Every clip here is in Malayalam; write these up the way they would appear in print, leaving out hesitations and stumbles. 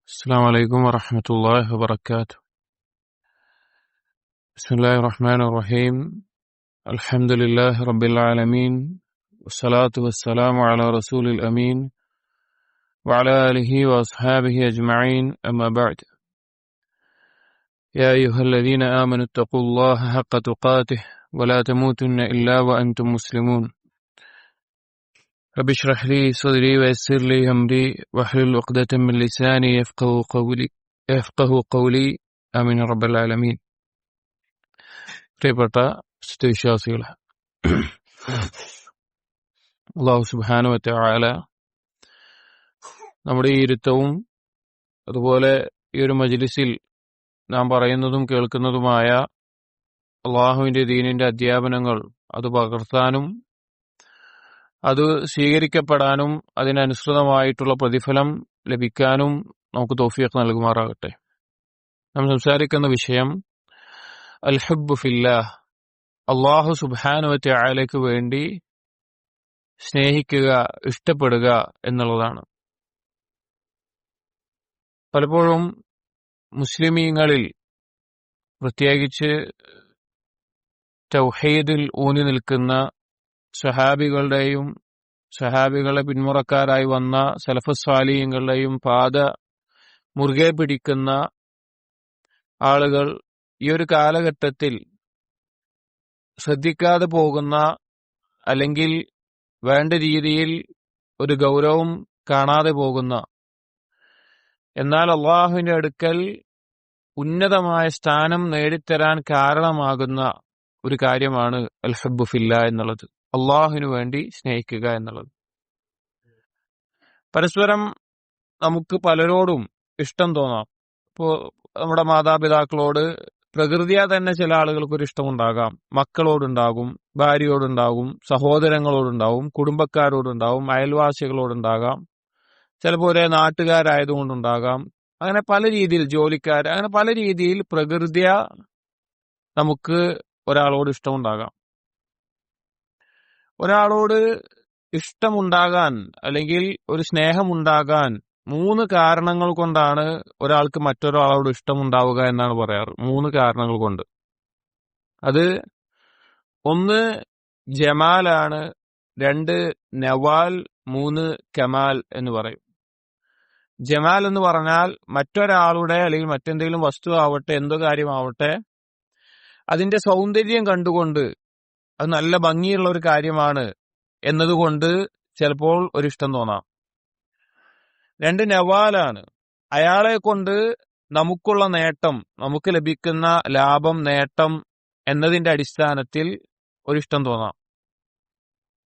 السلام عليكم ورحمة الله وبركاته. بسم الله الرحمن الرحيم. الحمد لله رب العالمين، والصلاة والسلام على رسول الأمين وعلى آله وأصحابه أجمعين، أما بعد. يا أيها الذين آمنوا اتقوا الله حق تقاته ولا تموتن إلا وأنتم مسلمون. رب اشرح لي صدري ويسر لي أمري واحلل عقدة من لساني يفقه قولي آمين رب العالمين. പ്രിയപ്പെട്ട സത്യവിശ്വാസികളെ, അല്ലാഹു സുബ്ഹാനഹു വ തആല നമ്മുടെ ഈ ഇരുത്തവും അതുപോലെ ഈ ഒരു മജ്ലിസിൽ നാം പറയുന്നതും കേൾക്കുന്നതുമായ അള്ളാഹുവിന്റെ ദീനിന്റെ അധ്യാപനങ്ങൾ അത് പകർത്താനും അത് സ്വീകരിക്കപ്പെടാനും അതിനനുസൃതമായിട്ടുള്ള പ്രതിഫലം ലഭിക്കാനും നമുക്ക് തൗഫീഖ് നൽകുമാറാകട്ടെ. നാം സംസാരിക്കുന്ന വിഷയം അൽ ഹബ്ബു ഫില്ലാഹ്, അല്ലാഹു സുബ്ഹാനഹു വ തആലയ്ക്ക് വേണ്ടി സ്നേഹിക്കുക, ഇഷ്ടപ്പെടുക എന്നുള്ളതാണ്. പലപ്പോഴും മുസ്ലിമീങ്ങളിൽ, പ്രത്യേകിച്ച് തൗഹീദിൽ ഊന്നി നിൽക്കുന്ന സഹാബികളെ പിന്മുറക്കാരായി വന്ന സലഫുസ് സ്വാലിഹീങ്ങളുടെയും പാത മുറുകെ പിടിക്കുന്ന ആളുകൾ ഈ ഒരു കാലഘട്ടത്തിൽ ശ്രദ്ധിക്കാതെ പോകുന്ന, അല്ലെങ്കിൽ വേണ്ട രീതിയിൽ ഒരു ഗൗരവം കാണാതെ പോകുന്ന, എന്നാൽ അള്ളാഹുവിന്റെ അടുക്കൽ ഉന്നതമായ സ്ഥാനം നേടിത്തരാൻ കാരണമാകുന്ന ഒരു കാര്യമാണ് അൽ ഹബ്ബു ഫില്ലാ എന്നുള്ളത്, അള്ളാഹുവിനു വേണ്ടി സ്നേഹിക്കുക എന്നുള്ളത്. പരസ്പരം നമുക്ക് പലരോടും ഇഷ്ടം തോന്നാം. ഇപ്പോൾ നമ്മുടെ മാതാപിതാക്കളോട് പ്രകൃതിയാ തന്നെ ചില ആളുകൾക്കൊരു ഇഷ്ടമുണ്ടാകാം, മക്കളോടുണ്ടാകും, ഭാര്യയോടുണ്ടാകും, സഹോദരങ്ങളോടുണ്ടാവും, കുടുംബക്കാരോടുണ്ടാവും, അയൽവാസികളോടുണ്ടാകാം, ചിലപ്പോൾ ഒരേ നാട്ടുകാരായതുകൊണ്ടുണ്ടാകാം. അങ്ങനെ പല രീതിയിൽ, ജോലിക്കാർ, അങ്ങനെ പല രീതിയിൽ പ്രകൃതിയാ നമുക്ക് ഒരാളോട് ഇഷ്ടമുണ്ടാകാം. ഒരാളോട് ഇഷ്ടമുണ്ടാകാൻ അല്ലെങ്കിൽ ഒരു സ്നേഹമുണ്ടാകാൻ 3 കാരണങ്ങൾ കൊണ്ടാണ് ഒരാൾക്ക് മറ്റൊരാളോട് ഇഷ്ടമുണ്ടാവുക എന്നാണ് പറയാറ്. 3 കാരണങ്ങൾ കൊണ്ട്. അത് 1 ജമാലാണ്, 2 നവാൽ, 3 കമാൽ എന്ന് പറയും. ജമാൽ എന്ന് പറഞ്ഞാൽ മറ്റൊരാളുടെ അല്ലെങ്കിൽ മറ്റെന്തെങ്കിലും വസ്തു ആവട്ടെ, എന്തോ കാര്യമാവട്ടെ, അതിന്റെ സൗന്ദര്യം കണ്ടുകൊണ്ട് അത് നല്ല ഭംഗിയുള്ള ഒരു കാര്യമാണ് എന്നതുകൊണ്ട് ചിലപ്പോൾ ഒരിഷ്ടം തോന്നാം. 2 നവാലാണ്, അയാളെ കൊണ്ട് നമുക്കുള്ള നേട്ടം, നമുക്ക് ലഭിക്കുന്ന ലാഭം, നേട്ടം എന്നതിന്റെ അടിസ്ഥാനത്തിൽ ഒരിഷ്ടം തോന്നാം.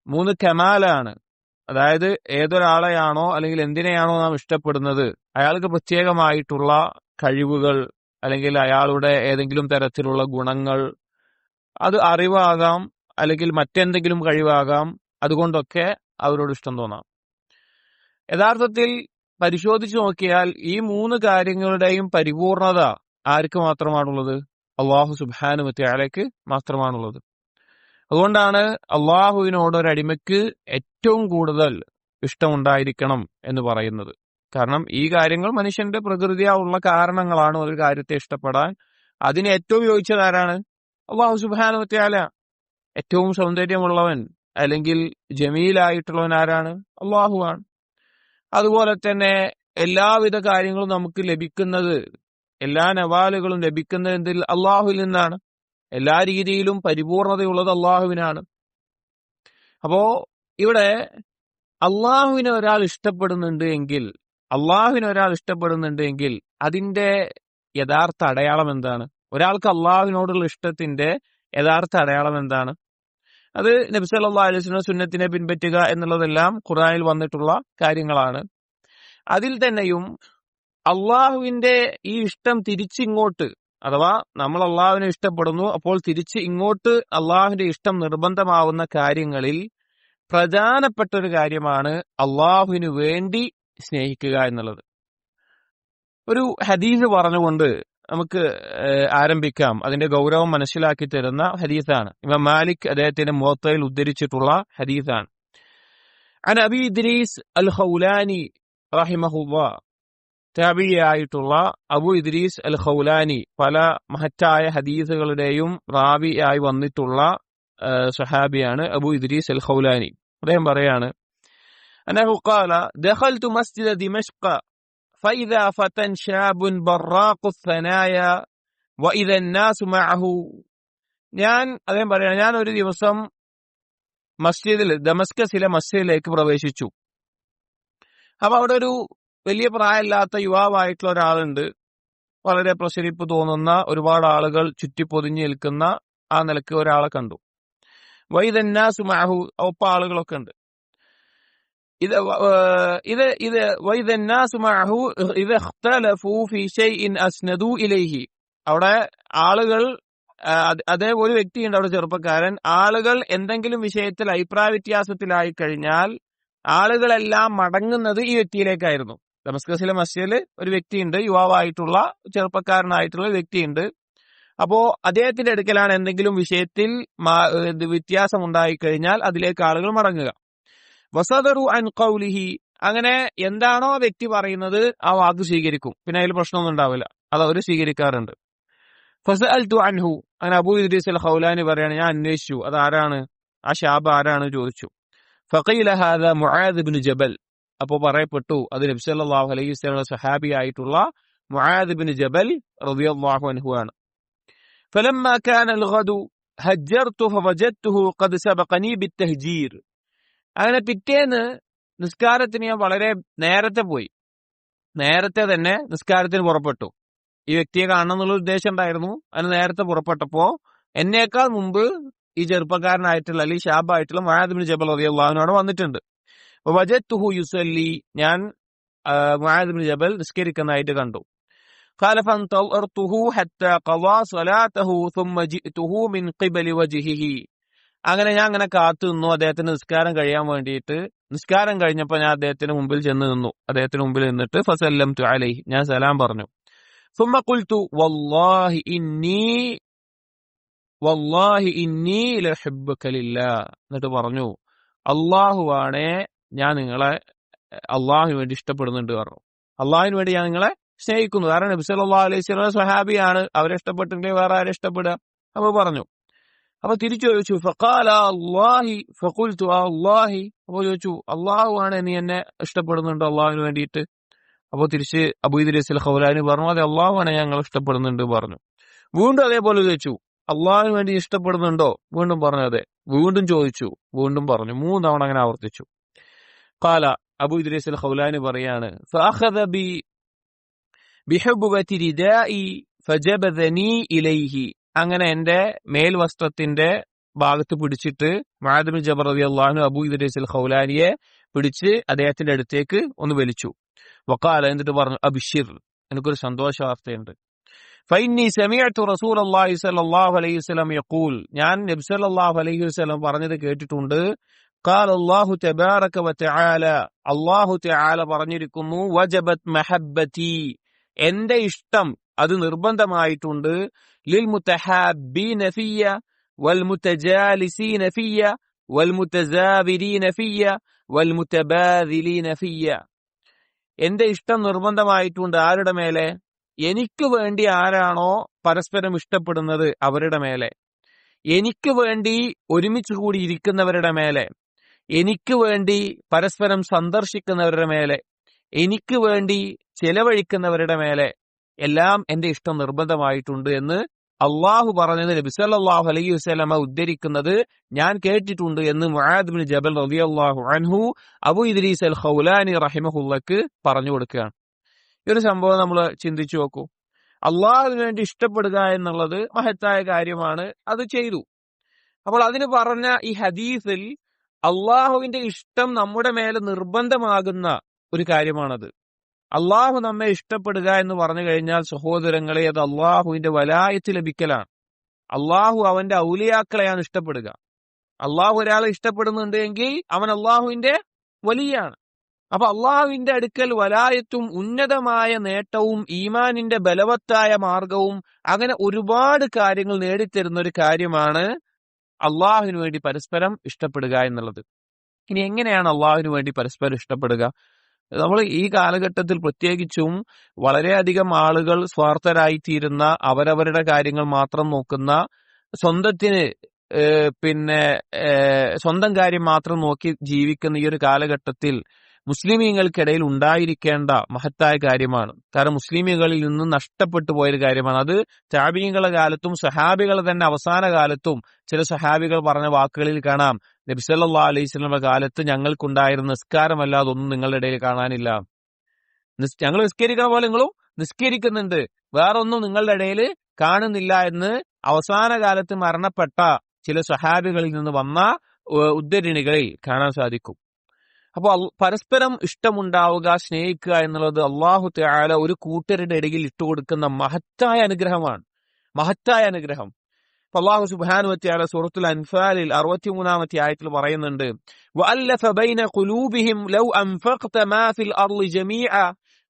3 കമാലാണ്, അതായത് ഏതൊരാളെയാണോ അല്ലെങ്കിൽ എന്തിനെയാണോ നാം ഇഷ്ടപ്പെടുന്നത്, അയാൾക്ക് പ്രത്യേകമായിട്ടുള്ള കഴിവുകൾ അല്ലെങ്കിൽ അയാളുടെ ഏതെങ്കിലും തരത്തിലുള്ള ഗുണങ്ങൾ, അത് അറിവാകാം അല്ലെങ്കിൽ മറ്റെന്തെങ്കിലും കഴിവാകാം, അതുകൊണ്ടൊക്കെ അവരോട് ഇഷ്ടം തോന്നാം. യഥാർത്ഥത്തിൽ പരിശോധിച്ചു നോക്കിയാൽ ഈ 3 കാര്യങ്ങളുടെയും പരിപൂർണത ആർക്ക് മാത്രമാണുള്ളത്? അല്ലാഹു സുബ്ഹാനഹു വ തആലയ്ക്ക് മാത്രമാണുള്ളത്. അതുകൊണ്ടാണ് അള്ളാഹുവിനോട് ഒരടിമയ്ക്ക് ഏറ്റവും കൂടുതൽ ഇഷ്ടമുണ്ടായിരിക്കണം എന്ന് പറയുന്നത്. കാരണം ഈ കാര്യങ്ങൾ മനുഷ്യന്റെ പ്രകൃതിയായുള്ള കാരണങ്ങളാണ് ഒരു കാര്യത്തെ ഇഷ്ടപ്പെടാൻ. അതിന് ഏറ്റവും യോജിച്ചത് ആരാണ്? അല്ലാഹു സുബ്ഹാനഹു വ തആല. ഏറ്റവും സൗന്ദര്യമുള്ളവൻ അല്ലെങ്കിൽ ജമീലായിട്ടുള്ളവൻ ആരാണ്? അള്ളാഹുവാണ്. അതുപോലെ തന്നെ എല്ലാവിധ കാര്യങ്ങളും നമുക്ക് ലഭിക്കുന്നത്, എല്ലാ നവാലുകളും ലഭിക്കുന്നത് എന്തിൽ? അള്ളാഹുവിൽ നിന്നാണ്. എല്ലാ രീതിയിലും പരിപൂർണതയുള്ളത് അള്ളാഹുവിനാണ്. അപ്പോ ഇവിടെ അള്ളാഹുവിനെ ഒരാൾ ഇഷ്ടപ്പെടുന്നുണ്ട് എങ്കിൽ അതിന്റെ യഥാർത്ഥ അടയാളം എന്താണ്? ഒരാൾക്ക് അള്ളാഹുവിനോടുള്ള ഇഷ്ടത്തിന്റെ യഥാർത്ഥ അടയാളം എന്താണ്? അത് നബി സല്ലല്ലാഹു അലൈഹി വസല്ലം സുന്നത്തിനെ പിൻപറ്റുക എന്നുള്ളതെല്ലാം ഖുർആനിൽ വന്നിട്ടുള്ള കാര്യങ്ങളാണ്. അതിൽ തന്നെയും അള്ളാഹുവിന്റെ ഈ ഇഷ്ടം തിരിച്ചിങ്ങോട്ട്, അഥവാ നമ്മൾ അള്ളാഹുവിനെ ഇഷ്ടപ്പെടുന്നു, അപ്പോൾ തിരിച്ച് ഇങ്ങോട്ട് അള്ളാഹുവിന്റെ ഇഷ്ടം നിർബന്ധമാവുന്ന കാര്യങ്ങളിൽ പ്രധാനപ്പെട്ട ഒരു കാര്യമാണ് അള്ളാഹുവിന് വേണ്ടി സ്നേഹിക്കുക എന്നുള്ളത്. ഒരു ഹദീസ് പറഞ്ഞുകൊണ്ട് നമുക്ക് ആരംഭിക്കാം. അതിന്റെ ഗൗരവം മനസ്സിലാക്കി തരുന്ന ഹദീസാണ്. ഇമാം മാലിക് അദ്ദേഹത്തിന്റെ മുവത്തയിൽ ഉദ്ധരിച്ചിട്ടുള്ള ഹദീസാണ്. അൻ അബി ഇദ്രീസ് അൽ ഖൗലാനി റഹിമഹുല്ലാഹ് താബിയായിട്ടുള്ള അബു ഇദ്രീസ് അൽ ഖൗലാനി, പല മഹത്തായ ഹദീസുകളുടെയും റാവിയായി വന്നിട്ടുള്ള സഹാബിയാണ് അബു ഇദ്രീസ് അൽ ഖൗലാനി. അദ്ദേഹം പറയാണ്, അന്നഹു ഖാല ദഖൽതു മസ്ജിദ ദിമഷ്ഖ ഫഇദാ ഫതൻ ശാബുൻ ബറാഖു ثനായ വഇദ الناس മഅഹു. അദ്ദേഹം പറയാണ്, ഞാൻ ഒരു ദിവസം ദമസ്കസിലെ മസ്ജിദിലേക്ക് പ്രവേശിച്ചു. അപ്പൊ അവിടെ ഒരു വലിയ പ്രായമില്ലാത്ത യുവാവായിട്ടുള്ള ഒരാളുണ്ട്. വളരെ പ്രസരിപ്പ് തോന്നുന്ന ഒരുപാട് ആളുകൾ ചുറ്റിപ്പൊതിഞ്ഞു നിൽക്കുന്ന ആ നിലക്ക് ഒരാളെ കണ്ടു. വൈദന്നാസു മഅഹു, ഒപ്പം ആളുകളൊക്കെ ഉണ്ട്. വൈദന്നാസു മഅഹു ഇദ ഇഖ്തലഫു ഫീ ശൈഇൻ അസ്നദു ഇലൈഹി. അവിടെ ആളുകൾ, അതേ ഒരു വ്യക്തിയുണ്ട് അവിടെ, ചെറുപ്പക്കാരൻ. ആളുകൾ എന്തെങ്കിലും വിഷയത്തിൽ അഭിപ്രായ വ്യത്യാസത്തിലായി കഴിഞ്ഞാൽ ആളുകളെല്ലാം മടങ്ങുന്നത് ഈ വ്യക്തിയിലേക്കായിരുന്നു. ദമസ്കസിലെ മസ്ജിദിൽ ഒരു വ്യക്തിയുണ്ട്, യുവാവായിട്ടുള്ള ചെറുപ്പക്കാരനായിട്ടുള്ള വ്യക്തിയുണ്ട്. അപ്പോ അദ്ദേഹത്തിന്റെ അടുക്കലാണ് എന്തെങ്കിലും വിഷയത്തിൽ വ്യത്യാസം ഉണ്ടായിക്കഴിഞ്ഞാൽ അതിലേക്ക് ആളുകൾ മടങ്ങുക. വസദറു അൻ ഖൗലിഹി, അങ്ങനെ എന്താണോ ആ വ്യക്തി പറയുന്നത് ആ വാക്ക് സ്വീകരിക്കും. പിന്നെ അതിൽ പ്രശ്നമൊന്നും ഉണ്ടാവില്ല, അത് അവർ സ്വീകരിക്കാറുണ്ട്. ഫസഅൽതു അൻഹു, അങ്ങനെ അബൂ ഇദ്രീസ് അൽ ഖൗലാനി പറയാണ്, ഞാൻ അന്വേഷിച്ചു അത് ആരാണ്, ആ ഷാബ് ആരാണ് ചോദിച്ചു. ഫഖീല ഹാദാ മുആദ് ഇബ്നു ജബൽ. അപ്പോ പറയപ്പെട്ടു അത് നബി സല്ലല്ലാഹു അലൈഹി വസല്ലം സഹാബി ആയിട്ടുള്ള മുആദ് ഇബ്നു ജബൽ റളിയല്ലാഹു അൻഹു ആണ്. ഫലമ്മാ കാന അൽ-ഗദു ഹജ്ജർതു ഫവജദ്തുഹു ഖദ് സബഖനി ബിത്തഹ്ജീർ. അങ്ങനെ പിറ്റേന്ന് നിസ്കാരത്തിന് ഞാൻ വളരെ നേരത്തെ പോയി, നേരത്തെ തന്നെ നിസ്കാരത്തിന് പുറപ്പെട്ടു. ഈ വ്യക്തിയെ കാണണം എന്നുള്ള ഉദ്ദേശം ഉണ്ടായിരുന്നു. അതിന് നേരത്തെ പുറപ്പെട്ടപ്പോ എന്നേക്കാൾ മുമ്പ് ഈ ചെറുപ്പക്കാരനായിട്ടുള്ള അല്ലെങ്കിൽ ഷാബായിട്ടുള്ള മുആദ് ഇബ്നു ജബൽ റളിയല്ലാഹു അൻഹു അവിടെ വന്നിട്ടുണ്ട്. വജദ്തുഹു യുസല്ലി, ഞാൻ മുആദ് ഇബ്നു ജബൽ നിസ്കരിക്കുന്നതായിട്ട് കണ്ടു. ഖാല ഫൻതളർതുഹു ഹത്താ ഖളാ സ്വലാതഹു സുമ്മ ജിഅതുഹു മിൻ ഖിബലി വജ്ഹിഹി. അങ്ങനെ ഞാൻ അങ്ങനെ കാത്തു നിന്നു അദ്ദേഹത്തിന് നിസ്കാരം കഴിയാൻ വേണ്ടിയിട്ട്. നിസ്കാരം കഴിഞ്ഞപ്പോൾ ഞാൻ അദ്ദേഹത്തിന് മുമ്പിൽ ചെന്ന് നിന്നു. അദ്ദേഹത്തിന് മുമ്പിൽ നിന്നിട്ട് ഫസല്ലംതു അലൈഹി, ഞാൻ സലാം പറഞ്ഞു. സുമ്മ ഖുൽതു വല്ലാഹി ഇന്നി ലഹബ്ബുക ലില്ലാഹ്. എന്നിട്ട് പറഞ്ഞു, അള്ളാഹുവാണേ ഞാൻ നിങ്ങളെ അള്ളാഹുവിന് വേണ്ടി ഇഷ്ടപ്പെടുന്നുണ്ട് പറഞ്ഞു. അള്ളാഹുവിന് വേണ്ടി ഞാൻ നിങ്ങളെ സ്നേഹിക്കുന്നു. കാരണം നബി സല്ലല്ലാഹു അലൈഹി വസല്ലം സ്വഹാബിയാണ്, അവരെ ഇഷ്ടപ്പെട്ടിട്ടുണ്ടെങ്കിൽ വേറെ ആരെ ഇഷ്ടപ്പെടുക. അപ്പൊ പറഞ്ഞു. അപ്പൊ തിരിച്ചു ചോദിച്ചു, ഫഖാല അല്ലാഹി ഫഖുൽതു അല്ലാഹി. അപ്പൊ ചോദിച്ചു, അള്ളാഹുവാണ് നീ എന്നെ ഇഷ്ടപ്പെടുന്നുണ്ട് അള്ളാഹുവിന് വേണ്ടിയിട്ട്. അപ്പൊ തിരിച്ച് അബൂ ഇദ്രീസ് അൽ ഖൗലാനി പറഞ്ഞു, അതെ അള്ളാഹുവാണ് ഞങ്ങൾ ഇഷ്ടപ്പെടുന്നുണ്ട് പറഞ്ഞു. വീണ്ടും അതേപോലെ ചോദിച്ചു, അള്ളാഹുവിന് വേണ്ടി ഇഷ്ടപ്പെടുന്നുണ്ടോ? വീണ്ടും പറഞ്ഞു അതെ. വീണ്ടും ചോദിച്ചു, വീണ്ടും പറഞ്ഞു. 3 തവണ അങ്ങനെ ആവർത്തിച്ചു. ഖാല, അബൂ ഇദ്രീസ് അൽ ഖൗലാനി പറയാണ്, ഫഅഖദ ബിഹുബ്ബതി റിദാഇ ഫജബദനി ഇലൈഹി. അങ്ങനെ എന്റെ മേൽവസ്ത്രത്തിന്റെ ഭാഗത്ത് പിടിച്ചിട്ട് മുആദ് ഇബ്നു ജബൽ റളിയല്ലാഹു അൻഹു അബൂ ഇദ്രീസ് അൽ ഖൗലാനിയെ പിടിച്ച് അദ്ദേഹത്തിന്റെ അടുത്തേക്ക് ഒന്ന് വലിച്ചു. വഖാല, എന്നിട്ട് പറഞ്ഞു, അബ്ശിർ, എനിക്കൊരു സന്തോഷ വാർത്തയുണ്ട്. ഫഇന്നി സമിഅതു റസൂലല്ലാഹി സ്വല്ലല്ലാഹു അലൈഹി വസല്ലം യഖൂൽ, ഞാൻ നബി സല്ലല്ലാഹു അലൈഹി വസല്ലം പറഞ്ഞത് കേട്ടിട്ടുണ്ട്. ഖാല അല്ലാഹു തബാറക വതആല, അല്ലാഹു തആല പറഞ്ഞിരിക്കുന്നു, വജബത് മഹബ്ബതി, എന്റെ ഇഷ്ടം അത് നിർബന്ധമായിട്ടുണ്ട്. ലിൽ മുതഹാബ്ബീന ഫിയ വൽ മുതജാലിസീന ഫിയ വൽ മുതസാവിരീന ഫിയ വൽ മുതബാദിലീന ഫിയ. എന്റെ ഇഷ്ടം നിർബന്ധമായിട്ടുണ്ട് ആരുടെ മേലെ? എനിക്ക് വേണ്ടി ആരാണോ പരസ്പരം ഇഷ്ടപ്പെടുന്നത് അവരുടെ മേലെ, എനിക്ക് വേണ്ടി ഒരുമിച്ച് കൂടി ഇരിക്കുന്നവരുടെ മേലെ, എനിക്ക് വേണ്ടി പരസ്പരം സന്ദർശിക്കുന്നവരുടെ മേലെ, എനിക്ക് വേണ്ടി ചെലവഴിക്കുന്നവരുടെ മേലെ എല്ലാം എന്റെ ഇഷ്ടം നിർബന്ധമായിട്ടുണ്ട് എന്ന് അള്ളാഹു പറഞ്ഞത് നബി സല്ലല്ലാഹു അലൈഹി വസല്ലമ ഉദ്ധരിക്കുന്നത് ഞാൻ കേട്ടിട്ടുണ്ട് എന്ന് മുആദ് ഇബ്നു ജബൽ റളിയല്ലാഹു അൻഹു അബൂ ഇദ്രീസ് അൽ ഖൗലാനി റഹിമഹുള്ളക്ക് പറഞ്ഞു കൊടുക്കുകയാണ്. ഈ ഒരു സംഭവം നമ്മൾ ചിന്തിച്ചു നോക്കൂ. അള്ളാഹുവിന് വേണ്ടി ഇഷ്ടപ്പെടുക എന്നുള്ളത് മഹത്തായ കാര്യമാണ്, അത് ചെയ്തു. അപ്പോൾ അതിന് പറഞ്ഞ ഈ ഹദീസിൽ അള്ളാഹുവിന്റെ ഇഷ്ടം നമ്മുടെ മേലെ നിർബന്ധമാകുന്ന ഒരു കാര്യമാണത്. അള്ളാഹു നമ്മെ ഇഷ്ടപ്പെടുക എന്ന് പറഞ്ഞു കഴിഞ്ഞാൽ സഹോദരങ്ങളെ, അത് അള്ളാഹുവിന്റെ വലായത്ത് ലഭിക്കലാണ്. അള്ളാഹു അവന്റെ ഔലിയാക്കളെയാണ് ഇഷ്ടപ്പെടുക. അള്ളാഹു ഒരാളെ ഇഷ്ടപ്പെടുന്നുണ്ട് എങ്കിൽ അവൻ അള്ളാഹുവിന്റെ വലിയാണ്. അപ്പൊ അള്ളാഹുവിന്റെ അടുക്കൽ വലായത്തും ഉന്നതമായ നേട്ടവും ഈമാനിന്റെ ബലവത്തായ മാർഗവും അങ്ങനെ ഒരുപാട് കാര്യങ്ങൾ നേടിത്തരുന്ന ഒരു കാര്യമാണ് അള്ളാഹുവിന് വേണ്ടി പരസ്പരം ഇഷ്ടപ്പെടുക എന്നുള്ളത്. ഇനി എങ്ങനെയാണ് അള്ളാഹുവിന് വേണ്ടി പരസ്പരം ഇഷ്ടപ്പെടുക? നമ്മൾ ഈ കാലഘട്ടത്തിൽ പ്രത്യേകിച്ചും വളരെയധികം ആളുകൾ സ്വാർത്ഥരായിത്തീരുന്ന, അവരവരുടെ കാര്യങ്ങൾ മാത്രം നോക്കുന്ന, സ്വന്തത്തിന് പിന്നെ സ്വന്തം കാര്യം മാത്രം നോക്കി ജീവിക്കുന്ന ഈ ഒരു കാലഘട്ടത്തിൽ മുസ്ലിമീങ്ങൾക്കിടയിൽ ഉണ്ടായിരിക്കേണ്ട മഹത്തായ കാര്യമാണ്. കാരണം മുസ്ലിമീങ്ങളിൽ നിന്ന് നഷ്ടപ്പെട്ടു പോയൊരു കാര്യമാണ്. അത് താബീങ്ങളുടെ കാലത്തും സഹാബികളുടെ തന്നെ അവസാന കാലത്തും ചില സഹാബികൾ പറഞ്ഞ വാക്കുകളിൽ കാണാം, നബി സല്ലല്ലാഹു അലൈഹി വസല്ലമയുടെ കാലത്ത് ഞങ്ങൾക്കുണ്ടായിരുന്ന നിസ്കാരമല്ലാതെ ഒന്നും നിങ്ങളുടെ ഇടയിൽ കാണാനില്ല. ഞങ്ങൾ നിസ്കരിക്കുന്ന പോലെ നിങ്ങളും നിസ്കരിക്കുന്നുണ്ട്, വേറൊന്നും നിങ്ങളുടെ ഇടയിൽ കാണുന്നില്ല എന്ന് അവസാന കാലത്ത് മരണപ്പെട്ട ചില സഹാബികളിൽ നിന്ന് വന്ന ഉദ്ധരണികളിൽ കാണാൻ സാധിക്കും. അപ്പോൾ പരസ്പരം ഇഷ്ടമുണ്ടാവുക, സ്നേഹിക്കുക എന്നുള്ളത് അല്ലാഹു തആല ഒരു കൂട്ടരുടെ ഇടയിൽ ഇട്ടുകൊടുക്കുന്ന മഹത്തായ അനുഗ്രഹമാണ്, മഹത്തായ അനുഗ്രഹം. അല്ലാഹു സുബ്ഹാനഹു വ തആല സൂറത്തുൽ അൻഫാലിൽ 63-ാമത്തെ ആയത്തിൽ പറയുന്നുണ്ട്, വഅല്ലഫ ബൈന ഖുലൂബിഹിം ലൗ അൻഫഖത മാ ഫിൽ അർളി ജമീഅ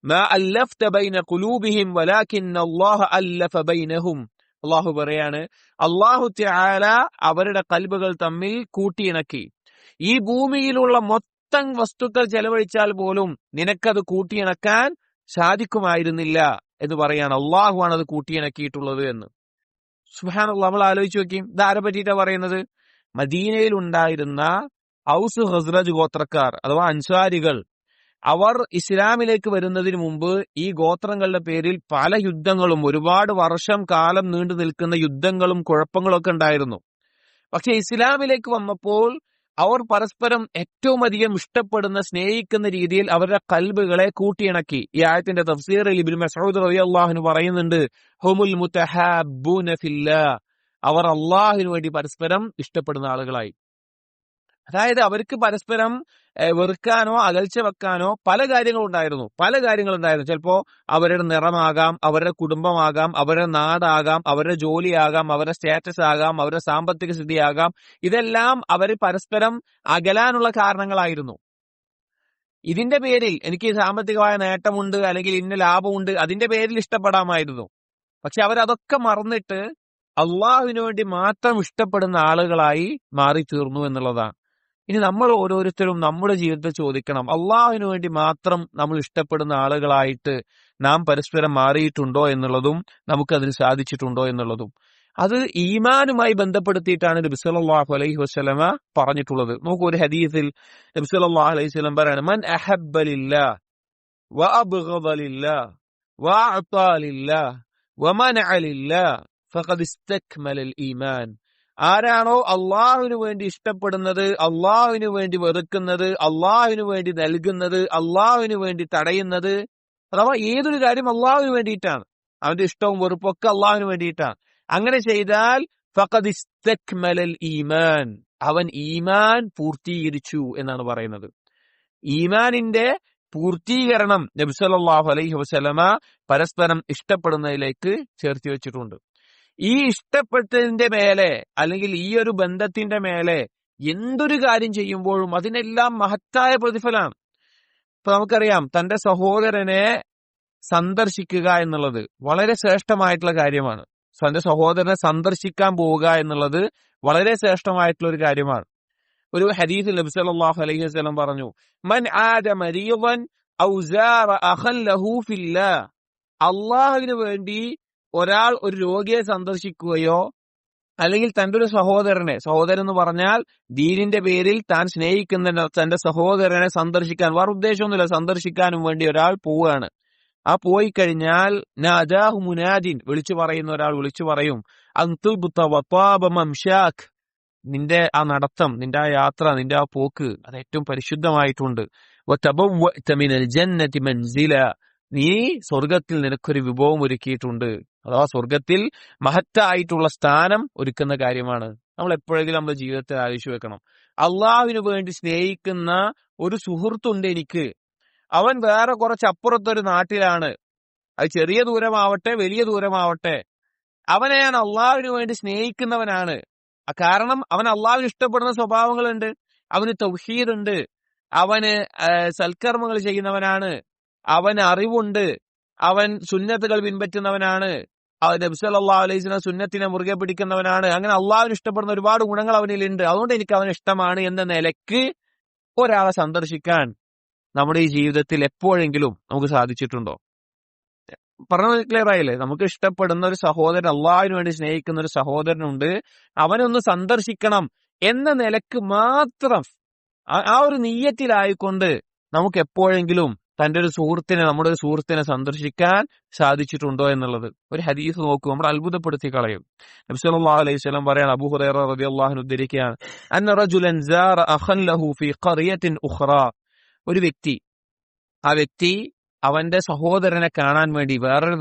മാ അല്ലഫത ബൈന ഖുലൂബിഹിം വലാകിന്ന അല്ലാഹ അല്ലഫ ബൈനഹും. അല്ലാഹു പറയാണ്, അല്ലാഹു തആല അവരുടെ ഖൽബുകൾ തമ്മിൽ കൂട്ടിയിണക്കി. ഈ ഭൂമിയിലുള്ള മൊത്തം വസ്തുക്കൾ ചെലവഴിച്ചാൽ പോലും നിനക്കത് കൂട്ടിയിണക്കാൻ സാധിക്കുമായിരുന്നില്ല എന്ന് പറയാണ്. അള്ളാഹുവാണ് അത് കൂട്ടിയിണക്കിയിട്ടുള്ളത് എന്ന്. സുബ്ഹാനല്ലാഹ്, നമ്മൾ ആലോചിച്ച് നോക്കി, ഇത് ആരെ പറ്റിയിട്ടാ പറയുന്നത്? മദീനയിൽ ഉണ്ടായിരുന്ന ഔസ് ഖസ്റജ് ഗോത്രക്കാർ അഥവാ അൻസാരികൾ, അവർ ഇസ്ലാമിലേക്ക് വരുന്നതിന് മുമ്പ് ഈ ഗോത്രങ്ങളുടെ പേരിൽ പല യുദ്ധങ്ങളും, ഒരുപാട് വർഷം കാലം നീണ്ടു നിൽക്കുന്ന യുദ്ധങ്ങളും കുഴപ്പങ്ങളും ഒക്കെ ഉണ്ടായിരുന്നു. പക്ഷെ ഇസ്ലാമിലേക്ക് വന്നപ്പോൾ അവർ പരസ്പരം ഏറ്റവും അധികം ഇഷ്ടപ്പെടുന്ന, സ്നേഹിക്കുന്ന രീതിയിൽ അവരുടെ കൽബുകളെ കൂട്ടിയിണക്കി. ഈ ആയത്തിന്റെ തഫ്സീറിൽ ഇബ്നു മസ്ഊദ് റളിയല്ലാഹു അൻഹു പറയുന്നുണ്ട്, ഹുമുൽ മുതഹാബ്ബൂന ഫില്ലാഹ്, അവർ അല്ലാഹുവിന് വേണ്ടി പരസ്പരം ഇഷ്ടപ്പെടുന്ന ആളുകളായി. അതായത് അവർക്ക് പരസ്പരം വെറുക്കാനോ അകൽച്ച വെക്കാനോ പല കാര്യങ്ങളുണ്ടായിരുന്നു. ചിലപ്പോ അവരുടെ നിറമാകാം, അവരുടെ കുടുംബമാകാം, അവരുടെ നാടാകാം, അവരുടെ ജോലിയാകാം, അവരുടെ സ്റ്റാറ്റസ് ആകാം, അവരുടെ സാമ്പത്തിക സ്ഥിതിയാകാം. ഇതെല്ലാം അവർ പരസ്പരം അകലാനുള്ള കാരണങ്ങളായിരുന്നു. ഇതിന്റെ പേരിൽ എനിക്ക് സാമ്പത്തികമായ നേട്ടമുണ്ട്, അല്ലെങ്കിൽ ഇന്ന ലാഭമുണ്ട്, അതിന്റെ പേരിൽ ഇഷ്ടപ്പെടാമായിരുന്നു. പക്ഷെ അവരതൊക്കെ മറന്നിട്ട് അള്ളാഹുവിന് വേണ്ടി മാത്രം ഇഷ്ടപ്പെടുന്ന ആളുകളായി മാറി തീർന്നു എന്നുള്ളതാണ്. ഇനി നമ്മൾ ഓരോരുത്തരും നമ്മുടെ ജീവിതത്തിൽ ചോദിക്കണം, അള്ളാഹുവിന് വേണ്ടി മാത്രം നമ്മൾ ഇഷ്ടപ്പെടുന്ന ആളുകളായിട്ട് നാം പരസ്പരം മാറിയിട്ടുണ്ടോ എന്നുള്ളതും നമുക്കതിന് സാധിച്ചിട്ടുണ്ടോ എന്നുള്ളതും. അത് ഈമാനുമായി ബന്ധപ്പെടുത്തിയിട്ടാണ് നബി സല്ലല്ലാഹു അലൈഹി വസല്ലമ പറഞ്ഞിട്ടുള്ളത്. നോക്കൂ, ഒരു ഹദീസിൽ നബി സല്ലല്ലാഹു അലൈഹി വസല്ലം പറയാണ്, മൻ അഹബ്ബ ലില്ലാഹ് വഅബ്ഗദ ലില്ലാഹ് വഅഅത ലില്ലാഹ് വമനഅ ലില്ലാഹ് ഫഖദ് ഇസ്തക്മലൽ ഈമാൻ. ആരാണോ അള്ളാഹുവിന് വേണ്ടി ഇഷ്ടപ്പെടുന്നത്, അള്ളാഹുവിന് വേണ്ടി വെറുക്കുന്നത്, അള്ളാഹുവിന് വേണ്ടി നൽകുന്നത്, അള്ളാഹുവിന് വേണ്ടി തടയുന്നത്, അഥവാ ഏതൊരു കാര്യം അള്ളാഹുവിന് വേണ്ടിയിട്ടാണ്, അവന്റെ ഇഷ്ടവും വെറുപ്പും ഒക്കെ അള്ളാഹുവിന് വേണ്ടിയിട്ടാണ്, അങ്ങനെ ചെയ്താൽ ഫഖദ് ഇസ്തക്മലൽ ഈമാൻ, അവൻ ഈമാൻ പൂർത്തീകരിച്ചു എന്നാണ് പറയുന്നത്. ഈമാനിന്റെ പൂർത്തീകരണം നബി സല്ലല്ലാഹു അലൈഹി വസല്ലമ പരസ്പരം ഇഷ്ടപ്പെടുന്നതിലേക്ക് ചേർത്തി വെച്ചിട്ടുണ്ട്. ഈ ഇഷ്ടപ്പെട്ടതിന്റെ മേലെ, അല്ലെങ്കിൽ ഈ ഒരു ബന്ധത്തിന്റെ മേലെ എന്തൊരു കാര്യം ചെയ്യുമ്പോഴും അതിനെല്ലാം മഹത്തായ പ്രതിഫലമാണ്. ഇപ്പൊ നമുക്കറിയാം, തന്റെ സഹോദരനെ സന്ദർശിക്കുക എന്നുള്ളത് വളരെ ശ്രേഷ്ഠമായിട്ടുള്ള കാര്യമാണ്. തന്റെ സഹോദരനെ സന്ദർശിക്കാൻ പോവുക എന്നുള്ളത് വളരെ ശ്രേഷ്ഠമായിട്ടുള്ള ഒരു കാര്യമാണ്. ഒരു ഹദീസിൽ നബി സല്ലല്ലാഹു അലൈഹി വസല്ലം പറഞ്ഞു, മൻ ആദ മരീദൻ ഔ സാറ അഖൻ ലഹു ഫില്ലാഹ്, അല്ലാഹുവിന് വേണ്ടി ഒരാൾ ഒരു രോഗിയെ സന്ദർശിക്കുകയോ അല്ലെങ്കിൽ തന്റെ ഒരു സഹോദരൻ എന്ന് പറഞ്ഞാൽ ദീനിന്റെ പേരിൽ താൻ സ്നേഹിക്കുന്ന തന്റെ സഹോദരനെ സന്ദർശിക്കാൻ, വേറെ ഉദ്ദേശമൊന്നുമില്ല, സന്ദർശിക്കാനും വേണ്ടി ഒരാൾ പോവുകയാണ്. ആ പോയി കഴിഞ്ഞാൽ നാദാഹു മുനാദിൻ, വിളിച്ചു പറയുന്ന ഒരാൾ വിളിച്ചു പറയും, അൻതുബ്ത വതാബ മംശാക്, നിന്റെ ആ നടത്തം, നിന്റെ ആ യാത്ര, നിന്റെ ആ പോക്ക് അത് ഏറ്റവും പരിശുദ്ധമായിട്ടുണ്ട്. വതബവ്വഅത മിനൽ ജന്നതി മൻസില, നീ സ്വർഗത്തിൽ നിനക്കൊരു വിഭവം ഒരുക്കിയിട്ടുണ്ട്. അഥവാ സ്വർഗത്തിൽ മഹത്തായിട്ടുള്ള സ്ഥാനം ഒരുക്കുന്ന കാര്യമാണ്. നമ്മൾ എപ്പോഴെങ്കിലും നമ്മുടെ ജീവിതത്തിൽ ആലോചിച്ച് വെക്കണം, അള്ളാഹുവിന് വേണ്ടി സ്നേഹിക്കുന്ന ഒരു സുഹൃത്തുണ്ട് എനിക്ക്, അവൻ വേറെ കുറച്ചപ്പുറത്തൊരു നാട്ടിലാണ്, അത് ചെറിയ ദൂരമാവട്ടെ വലിയ ദൂരമാവട്ടെ, അവനെ ഞാൻ അള്ളാഹുവിന് വേണ്ടി സ്നേഹിക്കുന്നവനാണ്. കാരണം അവൻ അള്ളാഹുവിന് ഇഷ്ടപ്പെടുന്ന സ്വഭാവങ്ങളുണ്ട്, അവന് തൗഹീദ് ഉണ്ട്, അവന് സൽക്കർമ്മങ്ങൾ ചെയ്യുന്നവനാണ്, അവന് അറിവുണ്ട്, അവൻ സുന്നത്തുകൾ പിൻപറ്റുന്നവനാണ്, നബി സല്ലല്ലാഹു അലൈഹി വസല്ലം സുന്നത്തിനെ മുറുകെ പിടിക്കുന്നവനാണ്. അങ്ങനെ അള്ളാഹുവിന് ഇഷ്ടപ്പെടുന്ന ഒരുപാട് ഗുണങ്ങൾ അവനിലുണ്ട്, അതുകൊണ്ട് എനിക്ക് അവന് ഇഷ്ടമാണ് എന്ന നിലയ്ക്ക് ഒരാളെ സന്ദർശിക്കാൻ നമ്മുടെ ഈ ജീവിതത്തിൽ എപ്പോഴെങ്കിലും നമുക്ക് സാധിച്ചിട്ടുണ്ടോ? പറഞ്ഞത് ക്ലിയർ ആയില്ലേ? നമുക്ക് ഇഷ്ടപ്പെടുന്ന ഒരു സഹോദരൻ, അള്ളാഹുവിന് വേണ്ടി സ്നേഹിക്കുന്ന ഒരു സഹോദരനുണ്ട്, അവനൊന്ന് സന്ദർശിക്കണം എന്ന നിലക്ക് മാത്രം ആ ഒരു നിയ്യത്തിലായിക്കൊണ്ട് നമുക്ക് എപ്പോഴെങ്കിലും നമ്മുടെ ഒരു സുഹൃത്തിനെ സന്ദർശിക്കാൻ സാധിച്ചിട്ടുണ്ടോ എന്നുള്ളത് ഒരു ഹദീസ് നോക്കൂ, നമ്മൾ അത്ഭുതപ്പെടുത്തി കളയും. നബി സല്ലല്ലാഹു അലൈഹി വസല്ലം പറയാണ്, അബൂ ഹുറൈറ റളിയല്ലാഹു അൻഹു ഉദ്ധരിക്കുകയാണ്, അന്ന റജുലൻ സാറ അഖൻ ലഹു ഫീ ഖറിയത്തിൻ ഉഖ്റാ. ഒരു വ്യക്തി, ആ വ്യക്തി അവന്റെ സഹോദരനെ കാണാൻ വേണ്ടി വേറൊരു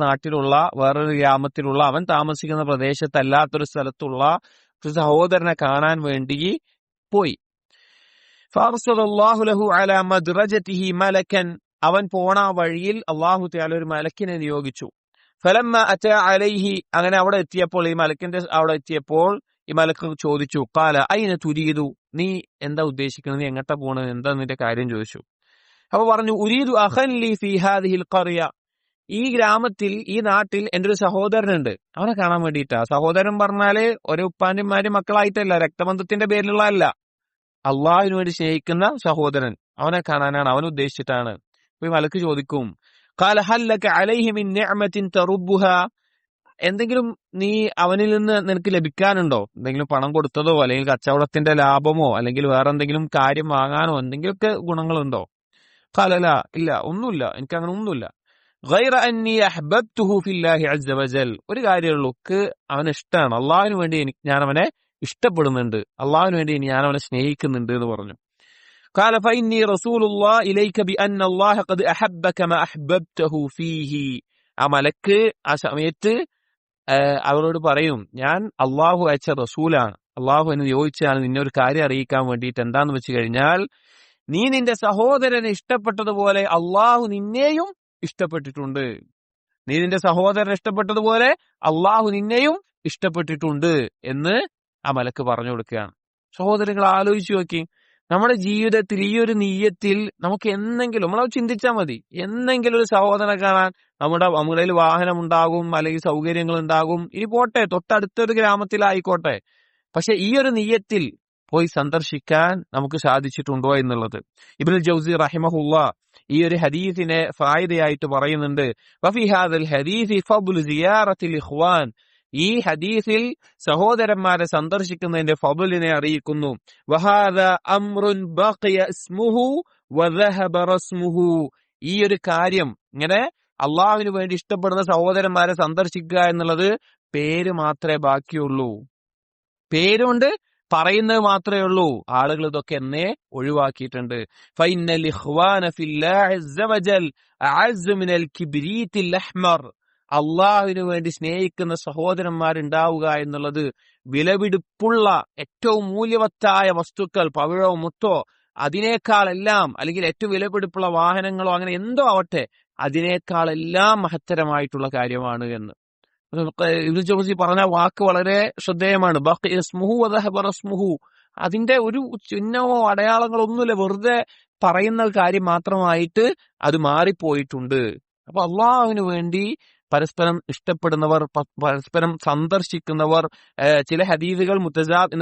ഗ്രാമത്തിലുള്ള, അവൻ താമസിക്കുന്ന പ്രദേശത്തല്ലാത്തൊരു സ്ഥലത്തുള്ള ഒരു സഹോദരനെ കാണാൻ വേണ്ടി പോയി. ഫഅർസലല്ലാഹു ലഹു അലാ മദ്റജതിഹി മലക്കൻ. അവൻ പോണ വഴിയിൽ അല്ലാഹു തആല ഒരു മലക്കിനെ നിയോഗിച്ചു. ഫലമ്മ അതാ അലൈഹി. അങ്ങനെ അവിടെ എത്തിയപ്പോൾ, ഈ മലക്കിന്റെ അവിടെ എത്തിയപ്പോൾ ഈ മലക്ക് ചോദിച്ചു, ഖാല അയ്ന തുരീദു. നീ എന്താ ഉദ്ദേശിക്കുന്നത്? നീ എങ്ങോട്ടാ പോണത്? എന്താ നിന്റെ കാര്യം ചോദിച്ചു. അപ്പൊ പറഞ്ഞു, ഉരീദു അഖൻ ലി ഫീ ഹാദിഹിൽ ഖറിയ. ഈ ഗ്രാമത്തിൽ, ഈ നാട്ടിൽ എന്റെ ഒരു സഹോദരനുണ്ട്, അവനെ കാണാൻ വേണ്ടിയിട്ടാ. സഹോദരൻ പറഞ്ഞാല് ഒരു ഉപ്പാന്റെമാരും മക്കളായിട്ടല്ല, രക്തബന്ധത്തിന്റെ പേരിലുള്ള അല്ല, അള്ളാഹുവിന് വേണ്ടി സ്നേഹിക്കുന്ന സഹോദരൻ, അവനെ കാണാനാണ്, അവൻ ഉദ്ദേശിച്ചിട്ടാണ്. അപ്പൊ ഈ മലക്ക് ചോദിക്കും, ഖാല ഹൽ ലക അലൈഹി മിൻ നിഅമത്തിൻ തറുബ്ബുഹാ. എന്തെങ്കിലും നീ അവനിൽ നിന്ന് നിനക്ക് ലഭിക്കാനുണ്ടോ? എന്തെങ്കിലും പണം കൊടുത്തതോ അല്ലെങ്കിൽ കച്ചവടത്തിന്റെ ലാഭമോ അല്ലെങ്കിൽ വേറെ എന്തെങ്കിലും കാര്യം വാങ്ങാനോ എന്തെങ്കിലുമൊക്കെ ഗുണങ്ങളുണ്ടോ? ഖാല ഇല്ല, ഒന്നുമില്ല, എനിക്ക് അങ്ങനെ ഒന്നുമില്ല. ഗൈറ അന്നി അഹ്ബബ്തുഹു ഫില്ലാഹി അസ്സ വജൽ. ഒരു കാര്യമുള്ളൂ, അവന് ഇഷ്ടമാണ്, അള്ളാഹുവിന് വേണ്ടി ഞാൻ അവനെ ഇഷ്ടപ്പെടുന്നുണ്ട്, അള്ളാഹുവിന് വേണ്ടി ഞാൻ അവനെ സ്നേഹിക്കുന്നുണ്ട് എന്ന് പറഞ്ഞു. ഖാല ഫഇന്നി റസൂലുള്ളാഹി ഇലൈക ബിഅന്ന അല്ലാഹ ഖദ് അഹബ്ബക മാ അഹ്ബബ്തഹു ഫീഹി. ആ മലക്ക് ആ സമയത്ത് അവരോട് പറയും, ഞാൻ അള്ളാഹു അയച്ച റസൂലാണ്, അള്ളാഹു എന്നെ ചോദിച്ചാണ് നിന്നെ ഒരു കാര്യം അറിയിക്കാൻ വേണ്ടിയിട്ട്. എന്താന്ന് വെച്ച് കഴിഞ്ഞാൽ, നീ നിന്റെ സഹോദരനെ ഇഷ്ടപ്പെട്ടതുപോലെ അള്ളാഹു നിന്നെയും ഇഷ്ടപ്പെട്ടിട്ടുണ്ട്. നീ നിന്റെ സഹോദരനെ ഇഷ്ടപ്പെട്ടതുപോലെ അള്ളാഹു നിന്നെയും ഇഷ്ടപ്പെട്ടിട്ടുണ്ട് എന്ന് ആ മലക്ക് പറഞ്ഞു കൊടുക്കുകയാണ്. സഹോദരങ്ങൾ, ആലോചിച്ചു നോക്കി, നമ്മുടെ ജീവിതത്തിൽ ഈ ഒരു നിയ്യത്തിൽ നമുക്ക് എന്തെങ്കിലും, നമ്മളത് ചിന്തിച്ചാൽ മതി, എന്തെങ്കിലും ഒരു സഹോദരനെ കാണാൻ നമ്മുടെ കയ്യിൽ വാഹനം ഉണ്ടാകും, അല്ലെങ്കിൽ സൗകര്യങ്ങൾ ഉണ്ടാകും, ഇനി പോട്ടെ തൊട്ടടുത്തൊരു ഗ്രാമത്തിലായിക്കോട്ടെ, പക്ഷെ ഈ ഒരു നിയ്യത്തിൽ പോയി സന്ദർശിക്കാൻ നമുക്ക് സാധിച്ചിട്ടുണ്ടോ എന്നുള്ളത് ഇബ്നുൽ ജൗസി റഹിമഹുല്ലാഹ് ഈ ഒരു ഹദീസിനെ ഫായിദയായിട്ട് പറയുന്നുണ്ട്. വഫി ഹാദൽ ഹദീസി ഫദ്ലു സിയാറത്തിൽ ഇഖ്വാൻ. ഈ ഹദീസിൽ സഹോദരന്മാരെ സന്ദർശിക്കുന്നതിന്റെ ഫദ്ലിനെ അറിയിക്കുന്നു. വഹാദ അംറുൻ ബഖിയ ഇസ്മുഹു വദഹബ റസ്മുഹു. ഈ ഒരു കാര്യം, ഇങ്ങനെ അള്ളാഹുവിന് വേണ്ടി ഇഷ്ടപ്പെടുന്ന സഹോദരന്മാരെ സന്ദർശിക്കുക എന്നുള്ളത് പേര് മാത്രമേ ബാക്കിയുള്ളൂ, പേരുകൊണ്ട് പറയുന്നത് മാത്രമേ ഉള്ളൂ. ആളുകൾ ഇതൊക്കെ എന്നെ ഒഴിവാക്കിയിട്ടുണ്ട്. ഫൈനൽ ഇഖ്വാന ഫില്ലാഹി അസ്സ വജൽ അഅസ്സു മിനൽ കിബ്രീത്തിൽ അഹ്മർ. അള്ളാഹുവിന് വേണ്ടി സ്നേഹിക്കുന്ന സഹോദരന്മാരുണ്ടാവുക എന്നുള്ളത് വിലപിടിപ്പുള്ള ഏറ്റവും മൂല്യവത്തായ വസ്തുക്കൾ, പവിഴോ മുത്തോ, അതിനേക്കാളെല്ലാം, അല്ലെങ്കിൽ ഏറ്റവും വിലപിടിപ്പുള്ള വാഹനങ്ങളോ അങ്ങനെ എന്തോ ആവട്ടെ, അതിനേക്കാളെല്ലാം മഹത്തരമായിട്ടുള്ള കാര്യമാണ് എന്ന് ഇബ്നു ജൗസി പറഞ്ഞ വാക്ക് വളരെ ശ്രദ്ധേയമാണ്. ബഖിയ ഇസ്മുഹു വദഹബ റസ്മുഹു. അതിന്റെ ഒരു ചിഹ്നമോ അടയാളങ്ങളോ ഒന്നുമില്ല, വെറുതെ പറയുന്ന കാര്യം മാത്രമായിട്ട് അത് മാറിപ്പോയിട്ടുണ്ട്. അപ്പൊ അള്ളാഹുവിന് വേണ്ടി പരസ്പരം ഇഷ്ടപ്പെടുന്നവർ, പരസ്പരം സന്ദർശിക്കുന്നവർ, ചില ഹദീസുകൾ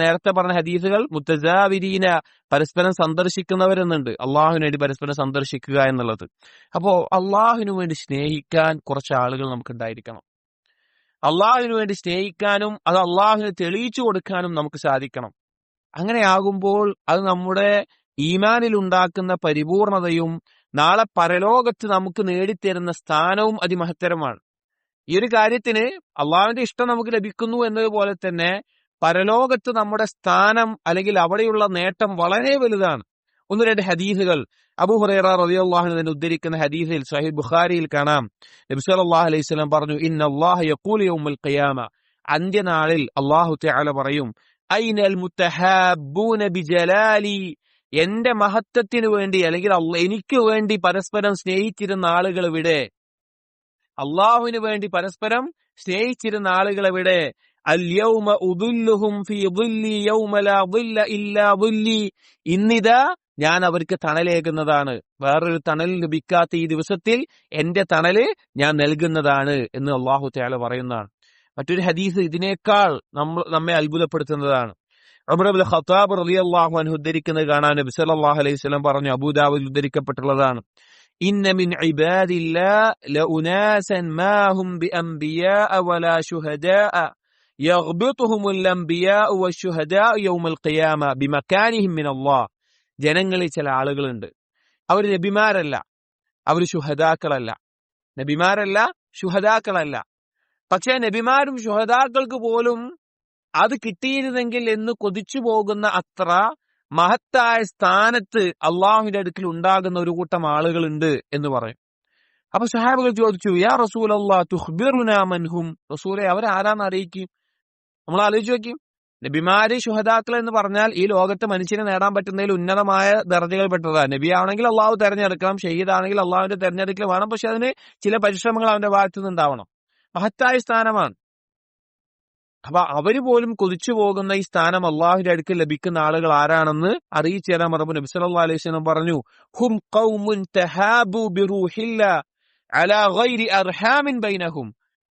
നേരത്തെ പറഞ്ഞ ഹദീസുകൾ മുത്തജാവിരീന, പരസ്പരം സന്ദർശിക്കുന്നവരെന്നുണ്ട്. അള്ളാഹുവിന് വേണ്ടി പരസ്പരം സന്ദർശിക്കുക എന്നുള്ളത്. അപ്പോ അള്ളാഹുവിന് വേണ്ടി സ്നേഹിക്കാൻ കുറച്ച് ആളുകൾ നമുക്കുണ്ടായിരിക്കണം. അള്ളാഹുവിന് വേണ്ടി സ്നേഹിക്കാനും അത് അള്ളാഹുവിന് തെളിയിച്ചു കൊടുക്കാനും നമുക്ക് സാധിക്കണം. അങ്ങനെയാകുമ്പോൾ അത് നമ്മുടെ ഈമാനിൽ ഉണ്ടാക്കുന്ന പരിപൂർണതയും നാളെ പരലോകത്ത് നമുക്ക് നേടിത്തരുന്ന സ്ഥാനവും അതിമഹത്തരമാണ്. ഈ ഒരു കാര്യത്തിന് അള്ളാഹുവിന്റെ ഇഷ്ടം നമുക്ക് ലഭിക്കുന്നു എന്നതുപോലെ തന്നെ പരലോകത്ത് നമ്മുടെ സ്ഥാനം അല്ലെങ്കിൽ അവിടെയുള്ള നേട്ടം വളരെ വലുതാണ്. ഒന്ന് രണ്ട് ഹദീസുകൾ അബൂ ഹുറൈറ റളിയല്ലാഹു അൻഹു ഉദ്ധരിക്കുന്ന ഹദീസിൽ സഹീഹ് ബുഖാരിയിൽ കാണാം, നബി സല്ലല്ലാഹു അലൈഹി വസല്ലം പറഞ്ഞു, ഇന്നല്ലാഹ യഖൂലു യൗമൽ ഖിയാമ. അന്ത്യനാളിൽ അല്ലാഹു തആല പറയും, ഐനൽ മുത്തഹാബ്ബൂന ബിജലാലി. എന്റെ മഹത്വത്തിന് വേണ്ടി അല്ലെങ്കിൽ എനിക്ക് വേണ്ടി പരസ്പരം സ്നേഹിച്ചിരുന്ന ആളുകൾ ഇവിടെ, അള്ളാഹുവിന് വേണ്ടി പരസ്പരം സ്നേഹിച്ചിരുന്ന ആളുകൾ ഇവിടെ. അൽയൗമ ഉദുല്ലുഹും ഫീ ദുല്ലി യൗമ ലാ ദുല്ല ഇല്ലാ ദുല്ലി. ഇന്നിതാ ഞാൻ അവർക്ക് തണലേകുന്നതാണ്, വേറൊരു തണൽ ലഭിക്കാത്ത ഈ ദിവസത്തിൽ എന്റെ തണല് ഞാൻ നൽകുന്നതാണ് എന്ന് അല്ലാഹു തആല പറയുന്നതാണ്. മറ്റൊരു ഹദീസ് ഇതിനേക്കാൾ നമ്മെ അത്ഭുതപ്പെടുത്തുന്നതാണ്. ഉമർ ഇബ്നുൽ ഖത്താബ് റളിയല്ലാഹു അൻഹു ഉദ്ധരിക്കുന്നത് കാണാൻ നബി സല്ലല്ലാഹു അലൈഹി വസല്ലം പറഞ്ഞു, അബൂദാവൂദിൽ ഉദ്ധരിക്കപ്പെട്ടുള്ളതാണ്, ഇന്ന മിൻ ഇബാദില്ലാഹി ലഉനാസൻ മാ ഹും ബിഅംബിയാഅ വലാ ശുഹദാഅ യഗ്ബിതുഹുമുൽ അംബിയാഉ വശുഹദാഉ യൗമൽ ഖിയാമ ബിമകാനിഹിം മിനല്ലാഹ്. ജനങ്ങളിൽ ചില ആളുകളുണ്ട്, അവർ നബിമാരല്ല, അവർ ശുഹദാക്കളല്ല. നബിമാരല്ല, ശുഹദാക്കളല്ല. പക്ഷേ നബിമാരും ശുഹദാക്കൾക്ക് പോലും അത് കിട്ടിയിരുന്നെങ്കിൽ എന്ന് കൊതിച്ചു പോകുന്ന അത്ര മഹത്തായ സ്ഥാനത്ത് അള്ളാഹുവിന്റെ അടുക്കൽ ഉണ്ടാകുന്ന ഒരു കൂട്ടം ആളുകളുണ്ട് എന്ന് പറയും. അപ്പൊ സഹാബികൾ ചോദിച്ചു, യാ റസൂലല്ലാഹ് തുഖ്ബിറുനാ മൻഹും, റസൂലെ അവരാരാന്ന് അറിയിക്കും. നമ്മൾ ആലോചിച്ച് നോക്കി, നബിമാര് ശുഹദാക്കൾ എന്ന് പറഞ്ഞാൽ ഈ ലോകത്ത് മനുഷ്യനെ നേടാൻ പറ്റുന്നതിൽ ഉന്നതമായ ദർജകൾ പെട്ടതാണ്. നബി ആണെങ്കിൽ അള്ളാഹു തെരഞ്ഞെടുക്കണം, ഷഹീദാണെങ്കിൽ അള്ളാഹുവിന്റെ തെരഞ്ഞെടുക്കൽ വേണം. പക്ഷെ അതിന് ചില പരിശ്രമങ്ങൾ അവന്റെ ഭാഗത്തു നിന്നുണ്ടാവണം. മഹത്തായ സ്ഥാനമാണ്. അപ്പൊ അവര് പോലും കൊതിച്ചു പോകുന്ന ഈ സ്ഥാനം അള്ളാഹുവിന്റെ അടുക്കൽ ലഭിക്കുന്ന ആളുകൾ ആരാണെന്ന് അറിയിച്ചു തരാൻ പറഞ്ഞു. നബി സല്ലല്ലാഹു അലൈഹി വസല്ലം പറഞ്ഞു, ഹും ഖൗമുൻ തഹാബു ബിറൂഹില്ലാ അലാ ഗൈരി അർഹാമിൻ ബൈനഹും.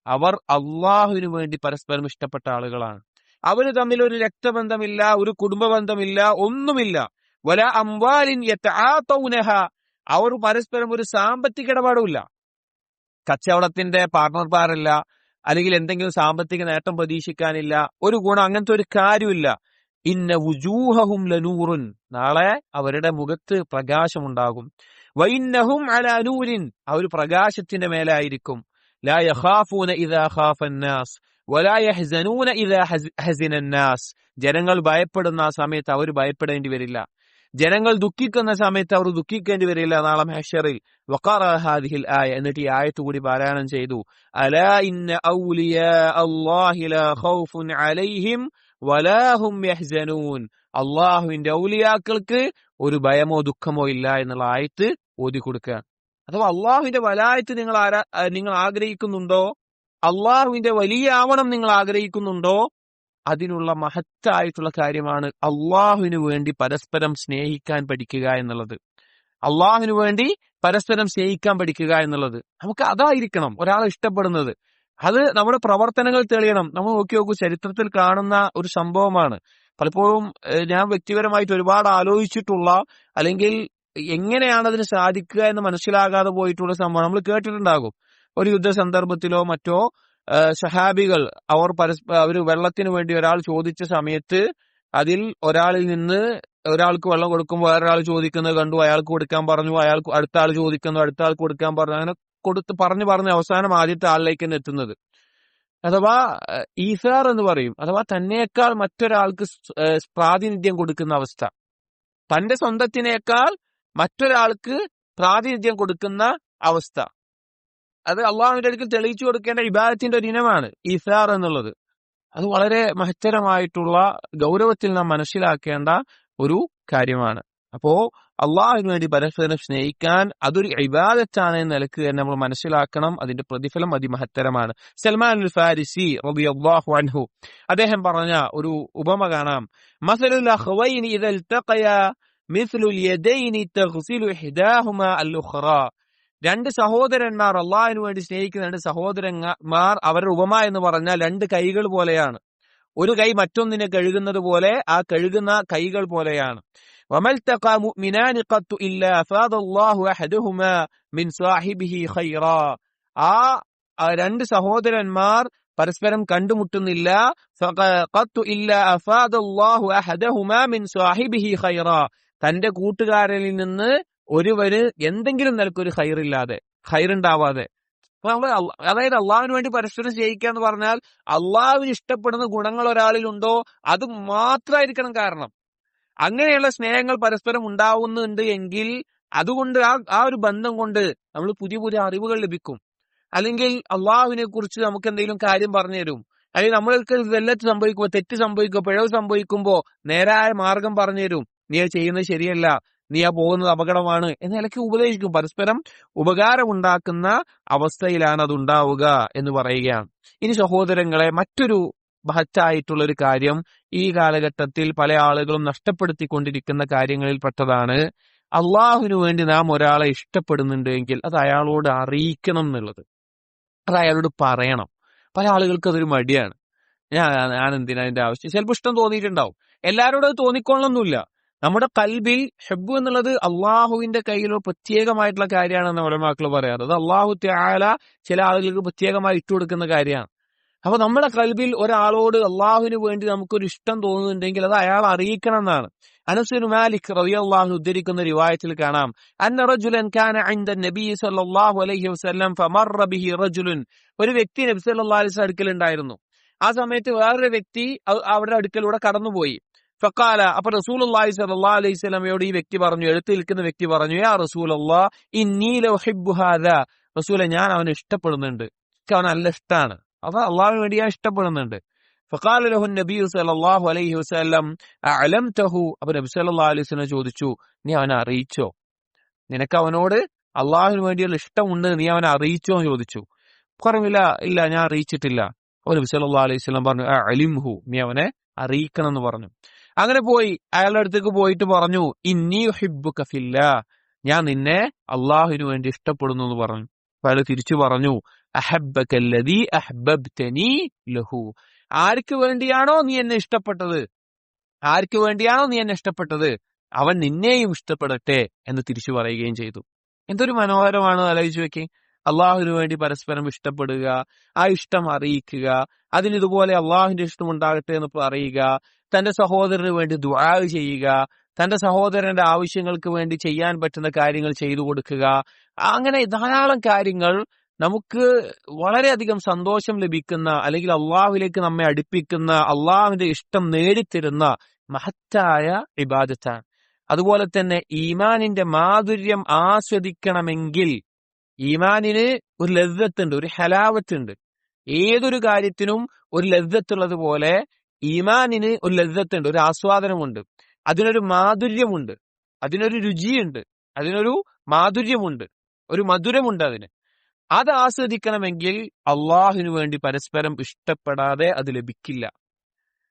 അവർ അള്ളാഹുവിന് വേണ്ടി പരസ്പരം ഇഷ്ടപ്പെട്ട ആളുകളാണ്. അവര് തമ്മിൽ ഒരു രക്തബന്ധമില്ല, ഒരു കുടുംബ ബന്ധമില്ല, ഒന്നുമില്ല. വലാ അംവാലിൻ യതആതൗനഹ, അവർ പരസ്പരം ഒരു സാമ്പത്തിക ഇടപാടുമില്ല, കച്ചവടത്തിന്റെ പാർട്ണർമാരല്ല, അല്ലെങ്കിൽ എന്തെങ്കിലും സാമ്പത്തിക നേട്ടം പ്രതീക്ഷിക്കാനില്ല, ഒരു ഗുണം, അങ്ങനത്തെ ഒരു കാര്യമില്ല. ഇന്ന വുജൂഹഹും ലനൂറുൻ, നാളെ അവരുടെ മുഖത്ത് പ്രകാശമുണ്ടാകും. വഇന്നഹും അലാ നൂരിൻ, അവർ പ്രകാശത്തിന്റെ മേലായിരിക്കും. ലാ യഖാഫൂന ഇദാ ഖാഫന്നാസ് വലാ യഹ്സനൂന ഇദാ ഹസിനന്നാസ്, ജനങ്ങൾ ഭയപ്പെടുന്ന ആ സമയത്ത് അവർ ഭയപ്പെടേണ്ടി വരില്ല, ജനങ്ങൾ ദുഃഖിക്കുന്ന സമയത്ത് അവർ ദുഃഖിക്കേണ്ടി വരില്ല നാളെ മഹ്ശറിൽ. വഖറ ഹാദിഹിൽ ആയ, എന്നിട്ട് ഈ ആയത്ത് കൂടി പാരായണം ചെയ്തു, അലാ ഇന്ന ഔലിയാ അല്ലാഹി ലാ ഖൗഫുൻ അലൈഹിം വലാ ഹും യഹ്സനൂൻ, അല്ലാഹുവിന്റെ ഔലിയാക്കൾക്ക് ഒരു ഭയമോ ദുഃഖമോ ഇല്ല എന്നുള്ള ആയത്ത് ഓതി കൊടുക്കുക. അഥവാ അള്ളാഹുവിന്റെ വലായത്ത് നിങ്ങൾ ആഗ്രഹിക്കുന്നുണ്ടോ, അള്ളാഹുവിന്റെ വലിയ ആവണം നിങ്ങൾ ആഗ്രഹിക്കുന്നുണ്ടോ, അതിനുള്ള മഹത്തായിട്ടുള്ള കാര്യമാണ് അള്ളാഹുവിന് വേണ്ടി പരസ്പരം സ്നേഹിക്കാൻ പഠിക്കുക എന്നുള്ളത്. അള്ളാഹുവിന് വേണ്ടി പരസ്പരം സ്നേഹിക്കാൻ പഠിക്കുക എന്നുള്ളത് നമുക്ക് അതായിരിക്കണം ഒരാളെ ഇഷ്ടപ്പെടുന്നത്. അത് നമ്മുടെ പ്രവർത്തനങ്ങൾ തെളിയണം. നമ്മൾ നോക്കൂ, ചരിത്രത്തിൽ കാണുന്ന ഒരു സംഭവമാണ്. പലപ്പോഴും ഞാൻ വ്യക്തിപരമായിട്ട് ഒരുപാട് ആലോചിച്ചിട്ടുള്ള, അല്ലെങ്കിൽ എങ്ങനെയാണ് അതിന് സാധിക്കുക എന്ന് മനസ്സിലാകാതെ പോയിട്ടുള്ള സംഭവം നമ്മൾ കേട്ടിട്ടുണ്ടാകും. ഒരു യുദ്ധ സന്ദർഭത്തിലോ മറ്റോ സഹാബികൾ അവർ വെള്ളത്തിന് വേണ്ടി ഒരാൾ ചോദിച്ച സമയത്ത് അതിൽ ഒരാളിൽ നിന്ന് ഒരാൾക്ക് വെള്ളം കൊടുക്കുമ്പോൾ വേറൊരാൾ ചോദിക്കുന്നത് കണ്ടു, അയാൾക്ക് കൊടുക്കാൻ പറഞ്ഞു, അടുത്ത ആൾ ചോദിക്കുന്നു, അടുത്ത ആൾക്ക് കൊടുക്കാൻ പറഞ്ഞു, അങ്ങനെ പറഞ്ഞ് അവസാനം ആദ്യത്തെ ആളിലേക്ക് തന്നെ എത്തുന്നത്. അഥവാ ഈസാർ എന്ന് പറയും. അഥവാ തന്നേക്കാൾ മറ്റൊരാൾക്ക് പ്രാതിനിധ്യം കൊടുക്കുന്ന അവസ്ഥ, തന്റെ സ്വന്തത്തിനേക്കാൾ മറ്റൊരാൾക്ക് പ്രാതിനിധ്യം കൊടുക്കുന്ന അവസ്ഥ. അത് അള്ളാഹുവിന്റെ അടുക്കൽ തെളിയിച്ചു കൊടുക്കേണ്ട ഇബാദത്തിന്റെ ഒരു ഇനമാണ് ഈസാർ എന്നുള്ളത്. അത് വളരെ മഹത്തരമായിട്ടുള്ള ഗൗരവത്തിൽ നാം മനസ്സിലാക്കേണ്ട ഒരു കാര്യമാണ്. അപ്പോ അള്ളാഹുവിന് വേണ്ടി പരസ്പരം സ്നേഹിക്കാൻ അതൊരു ഇബാദത്താണ് എന്ന നിലക്ക് തന്നെ നമ്മൾ മനസ്സിലാക്കണം. അതിന്റെ പ്രതിഫലം അതിമഹത്തരമാണ്. സൽമാൻ അൽ ഫാരിസി റളിയല്ലാഹു അൻഹു അദ്ദേഹം പറഞ്ഞ ഒരു ഉപമ കാണാം. മസലുൽ അഖ്വൈനി ഇദാ ഇൽതഖയാ മിസ്ലുൽ യദൈനി തഗ്സിലു ഇഹ്ദാഹുമാ അൽ-ഉഖ്റാ. രണ്ട് സഹോദരന്മാർ, അള്ളാഹുവിന് വേണ്ടി സ്നേഹിക്കുന്ന രണ്ട് സഹോദരന്മാർ, അവരുടെ ഉപമ എന്ന് പറഞ്ഞാൽ രണ്ട് കൈകൾ പോലെയാണ്. ഒരു കൈ മറ്റൊന്നിനെ കഴുകുന്നത് പോലെ ആ കഴുകുന്ന കൈകൾ പോലെയാണ്. വമൽതഖാ മുഅ്മിനാനി ഖത്തു ഇല്ലാ അഫാദല്ലാഹു അഹദുഹുമാ മിൻ സാഹിബിഹി ഖൈറാ. ആ രണ്ട് സഹോദരന്മാർ പരസ്പരം കണ്ടുമുട്ടുന്നില്ല. ഖത്തു ഇല്ലാ അഫാദല്ലാഹു അഹദഹുമാ മിൻ സാഹിബിഹി ഖൈറാ. തന്റെ കൂട്ടുകാരനിൽ നിന്ന് ഒരുവന് എന്തെങ്കിലും നിലക്കൊരു ഖൈറുണ്ടാവാതെ, അതായത് അള്ളാഹുവിന് വേണ്ടി പരസ്പരം സ്നേഹിക്കുക എന്ന് പറഞ്ഞാൽ അള്ളാഹുവിന് ഇഷ്ടപ്പെടുന്ന ഗുണങ്ങൾ ഒരാളിലുണ്ടോ അത് മാത്രമായിരിക്കണം കാരണം. അങ്ങനെയുള്ള സ്നേഹങ്ങൾ പരസ്പരം ഉണ്ടാവുന്നുണ്ട് എങ്കിൽ അതുകൊണ്ട് ആ ഒരു ബന്ധം കൊണ്ട് നമ്മൾ പുതിയ പുതിയ അറിവുകൾ ലഭിക്കും. അല്ലെങ്കിൽ അള്ളാഹുവിനെ കുറിച്ച് നമുക്ക് എന്തെങ്കിലും കാര്യം പറഞ്ഞു തരും. അല്ലെങ്കിൽ നമ്മൾക്ക് വെല്ലത്ത് സംഭവിക്കുമ്പോൾ, തെറ്റ് സംഭവിക്കുമ്പോൾ, പിഴവ് സംഭവിക്കുമ്പോൾ നേരായ മാർഗം പറഞ്ഞു തരും. നീ ചെയ്യുന്നത് ശരിയല്ല, നീ ആ പോകുന്നത് അപകടമാണ് എന്ന നിലയ്ക്ക് ഉപദേശിക്കും. പരസ്പരം ഉപകാരമുണ്ടാക്കുന്ന അവസ്ഥയിലാണ് അതുണ്ടാവുക എന്ന് പറയുകയാണ്. ഇനി സഹോദരങ്ങളെ, മറ്റൊരു മഹത്തായിട്ടുള്ള ഒരു കാര്യം ഈ കാലഘട്ടത്തിൽ പല ആളുകളും നഷ്ടപ്പെടുത്തിക്കൊണ്ടിരിക്കുന്ന കാര്യങ്ങളിൽ പെട്ടതാണ്. അള്ളാഹുവിനു വേണ്ടി നാം ഒരാളെ ഇഷ്ടപ്പെടുന്നുണ്ടെങ്കിൽ അത് അയാളോട് അറിയിക്കണം എന്നുള്ളത്, അത് അയാളോട് പറയണം. പല ആളുകൾക്ക് അതൊരു മടിയാണ്. ഞാൻ എന്തിനാ അതിന്റെ ആവശ്യം? ചിലപ്പോൾ ഇഷ്ടം തോന്നിയിട്ടുണ്ടാവും, എല്ലാവരോടും അത് തോന്നിക്കൊള്ളൊന്നുമില്ല. നമ്മുടെ കൽബിൽ ഹബ്ബ് എന്നുള്ളത് അള്ളാഹുവിന്റെ കയ്യിലുള്ള പ്രത്യേകമായിട്ടുള്ള കാര്യമാണെന്ന് ഉലമാക്കൾ പറയാറ്. അത് അള്ളാഹു തആല ചില ആളുകൾക്ക് പ്രത്യേകമായി ഇട്ടുകൊടുക്കുന്ന കാര്യമാണ്. അപ്പൊ നമ്മുടെ കൽബിൽ ഒരാളോട് അള്ളാഹുവിന് വേണ്ടി നമുക്കൊരു ഇഷ്ടം തോന്നുന്നുണ്ടെങ്കിൽ അത് അയാൾ അറിയിക്കണം എന്നാണ്. അനസ് ബിൻ മാലിക് റളിയല്ലാഹു അൻഹു ഉദ്ധരിക്കുന്ന റിവായത്തിൽ കാണാം, അന്ന റജുലൻ കാന ഇൻദ നബി സല്ലല്ലാഹു അലൈഹി വസല്ലം ഫമറ ബിഹി റജുലുൻ, ഒരു വ്യക്തി നബി സല്ലല്ലാഹു അലൈഹി വസല്ലം അടുക്കൽ ഉണ്ടായിരുന്നു. ആ സമയത്ത് വേറൊരു വ്യക്തി അവരുടെ അടുക്കലൂടെ കടന്നുപോയി. ഫഖാല, അപ്പൊ റസൂലുള്ളാഹി സ്വല്ലല്ലാഹു അലൈഹി വസല്ലമയോട് ഈ വ്യക്തി പറഞ്ഞു, എടുത്ത് നിൽക്കുന്ന വ്യക്തി പറഞ്ഞു, യാ റസൂലല്ലാഹ് ഇന്നി ലഉഹിബ്ബു ഹാദാ, റസൂലെ ഞാൻ അവനെ ഇഷ്ടപ്പെടുന്നുണ്ട്, എനിക്ക് അവനെ നല്ല ഇഷ്ടമാണ്, അത് അള്ളാഹുവിന് വേണ്ടി ഞാൻ ഇഷ്ടപ്പെടുന്നുണ്ട്. ഫഖാല ലഹു നബി സല്ലല്ലാഹു അലൈഹി വസല്ലം അഅലംതഹു, അപ്പൊ നബി സല്ലല്ലാഹു അലൈഹി വസല്ലം ചോദിച്ചു, നീ അവനെ അറിയിച്ചോ? നിനക്ക് അവനോട് അള്ളാഹുവിന് വേണ്ടിയുള്ള ഇഷ്ടമുണ്ട്, നീ അവനെ അറിയിച്ചോ എന്ന് ചോദിച്ചു. പറഞ്ഞില്ല, ഇല്ല ഞാൻ അറിയിച്ചിട്ടില്ല. അപ്പൊ നബി സല്ലല്ലാഹു അലൈഹി വസല്ലം പറഞ്ഞു, അലിംഹു, നീ അവനെ അറിയിക്കണം എന്ന് പറഞ്ഞു. അങ്ങനെ പോയി അയാളുടെ അടുത്തേക്ക് പോയിട്ട് പറഞ്ഞു, ഇന്നി ഉഹിബ്ബുക ഫില്ലാഹ്, ഞാൻ നിന്നെ അള്ളാഹുവിന് വേണ്ടി ഇഷ്ടപ്പെടുന്നു എന്ന് പറഞ്ഞു. അയാൾ തിരിച്ചു പറഞ്ഞു, അഹബ്ബകല്ലദീ അഹ്ബബ്തനീ ലഹു, ആർക്ക് വേണ്ടിയാണോ നീ എന്നെ ഇഷ്ടപ്പെട്ടത്, ആർക്ക് വേണ്ടിയാണോ നീ എന്നെ ഇഷ്ടപ്പെട്ടത്, അവൻ നിന്നെയും ഇഷ്ടപ്പെടട്ടെ എന്ന് തിരിച്ചു പറയുകയും ചെയ്തു. എന്തൊരു മനോഹരമാണ്, ആലോചിച്ച് വെക്കേ. അള്ളാഹുവിന് വേണ്ടി പരസ്പരം ഇഷ്ടപ്പെടുക, ആ ഇഷ്ടം അറിയിക്കുക, അതിനിതുപോലെ അള്ളാഹുവിന്റെ ഇഷ്ടം ഉണ്ടാകട്ടെ എന്ന് പറയുക, തന്റെ സഹോദരന് വേണ്ടി ദുആ ചെയ്യുക, തന്റെ സഹോദരന്റെ ആവശ്യങ്ങൾക്ക് വേണ്ടി ചെയ്യാൻ പറ്റുന്ന കാര്യങ്ങൾ ചെയ്തു കൊടുക്കുക, അങ്ങനെ ധാരാളം കാര്യങ്ങൾ നമുക്ക് വളരെയധികം സന്തോഷം ലഭിക്കുന്ന, അല്ലെങ്കിൽ അള്ളാഹുവിലേക്ക് നമ്മെ അടുപ്പിക്കുന്ന, അള്ളാഹുവിന്റെ ഇഷ്ടം നേടിത്തരുന്ന മഹത്തായ ഇബാദത്താണ്. അതുപോലെ തന്നെ ഈമാനിന്റെ മാധുര്യം ആസ്വദിക്കണമെങ്കിൽ ഈമാനിന് ഒരു ലദ്ദത്തുണ്ട്, ഒരു ഹലാവത്തുണ്ട്. ഏതൊരു കാര്യത്തിനും ഒരു ലദ്ദത്തുള്ളത് പോലെ ഈമാനിന് ഒരു ലദ്ദത്തുണ്ട്, ഒരു ആസ്വാദനമുണ്ട്, അതിനൊരു മാധുര്യമുണ്ട്, അതിനൊരു രുചിയുണ്ട്, അതിനൊരു മാധുര്യമുണ്ട്, ഒരു മധുരമുണ്ട്. അത് ആസ്വദിക്കണമെങ്കിൽ അള്ളാഹുവിനു വേണ്ടി പരസ്പരം ഇഷ്ടപ്പെടാതെ അത് ലഭിക്കില്ല.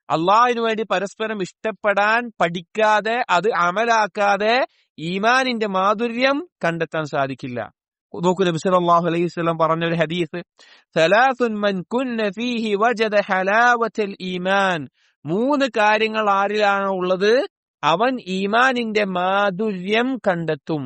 അള്ളാഹുവിനു വേണ്ടി പരസ്പരം ഇഷ്ടപ്പെടാൻ പഠിക്കാതെ അത് അമലാക്കാതെ ഈമാനിന്റെ മാധുര്യം കണ്ടെത്താൻ സാധിക്കില്ല. നോക്കൂ, നബി സല്ലല്ലാഹു അലൈഹി വസല്ലം പറഞ്ഞ ഒരു ഹദീസ്, സലാസുൻ മൻ കുന്ന ഫീഹി വജദ ഹലാവത്തൽ ഈമാൻ, മൂന്ന് കാര്യങ്ങൾ ആരിലാണോ ഉള്ളത് അവൻ ഈമാനിന്റെ മാധുര്യം കണ്ടെത്തും,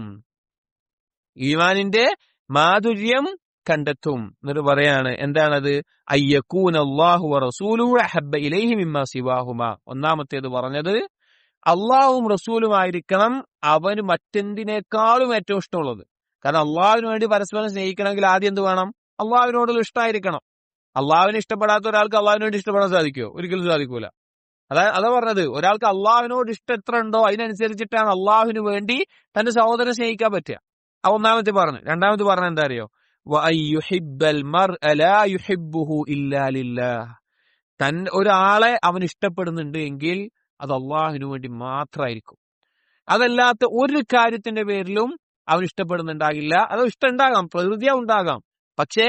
ഈമാനിന്റെ മാധുര്യം കണ്ടെത്തും എന്നിട്ട് പറയാണ്, എന്താണത്? അയ്യകൂന അല്ലാഹു വറസൂലുഹു അഹബ്ബ ഇലൈഹി മിമ്മാ സിവാഹുമാ. ഒന്നാമത്തേത് പറഞ്ഞത് അള്ളാഹുവും റസൂലുമായിരിക്കണം അവന് മറ്റെന്തിനേക്കാളും ഏറ്റവും ഇഷ്ടമുള്ളത്. കാരണം അള്ളാഹുവിന് വേണ്ടി പരസ്പരം സ്നേഹിക്കണമെങ്കിൽ ആദ്യം എന്ത് വേണം? അള്ളാഹുവിനോടുള്ള ഇഷ്ടമായിരിക്കണം. അള്ളാഹുവിനെ ഇഷ്ടപ്പെടാത്ത ഒരാൾക്ക് അള്ളാഹുവിന് വേണ്ടി ഇഷ്ടപ്പെടാൻ സാധിക്കുമോ? ഒരിക്കലും സാധിക്കൂല. അതാ പറഞ്ഞത്, ഒരാൾക്ക് അള്ളാഹുവിനോട് ഇഷ്ടം എത്ര ഉണ്ടോ അതിനനുസരിച്ചിട്ടാണ് അള്ളാഹുവിന് വേണ്ടി തന്റെ സഹോദരനെ സ്നേഹിക്കാൻ പറ്റുക. ആ ഒന്നാമത്തെ പറഞ്ഞു. രണ്ടാമത് പറഞ്ഞ എന്താ അറിയോ? ഒരാളെ അവൻ ഇഷ്ടപ്പെടുന്നുണ്ട് എങ്കിൽ അത് അള്ളാഹുവിന് വേണ്ടി മാത്രമായിരിക്കും. അതല്ലാത്ത ഒരു കാര്യത്തിന്റെ പേരിലും അവൻ ഇഷ്ടപ്പെടുന്നുണ്ടാകില്ല. അത് ഇഷ്ടം ഉണ്ടാകാം, പ്രകൃതിയാ ഉണ്ടാകാം, പക്ഷേ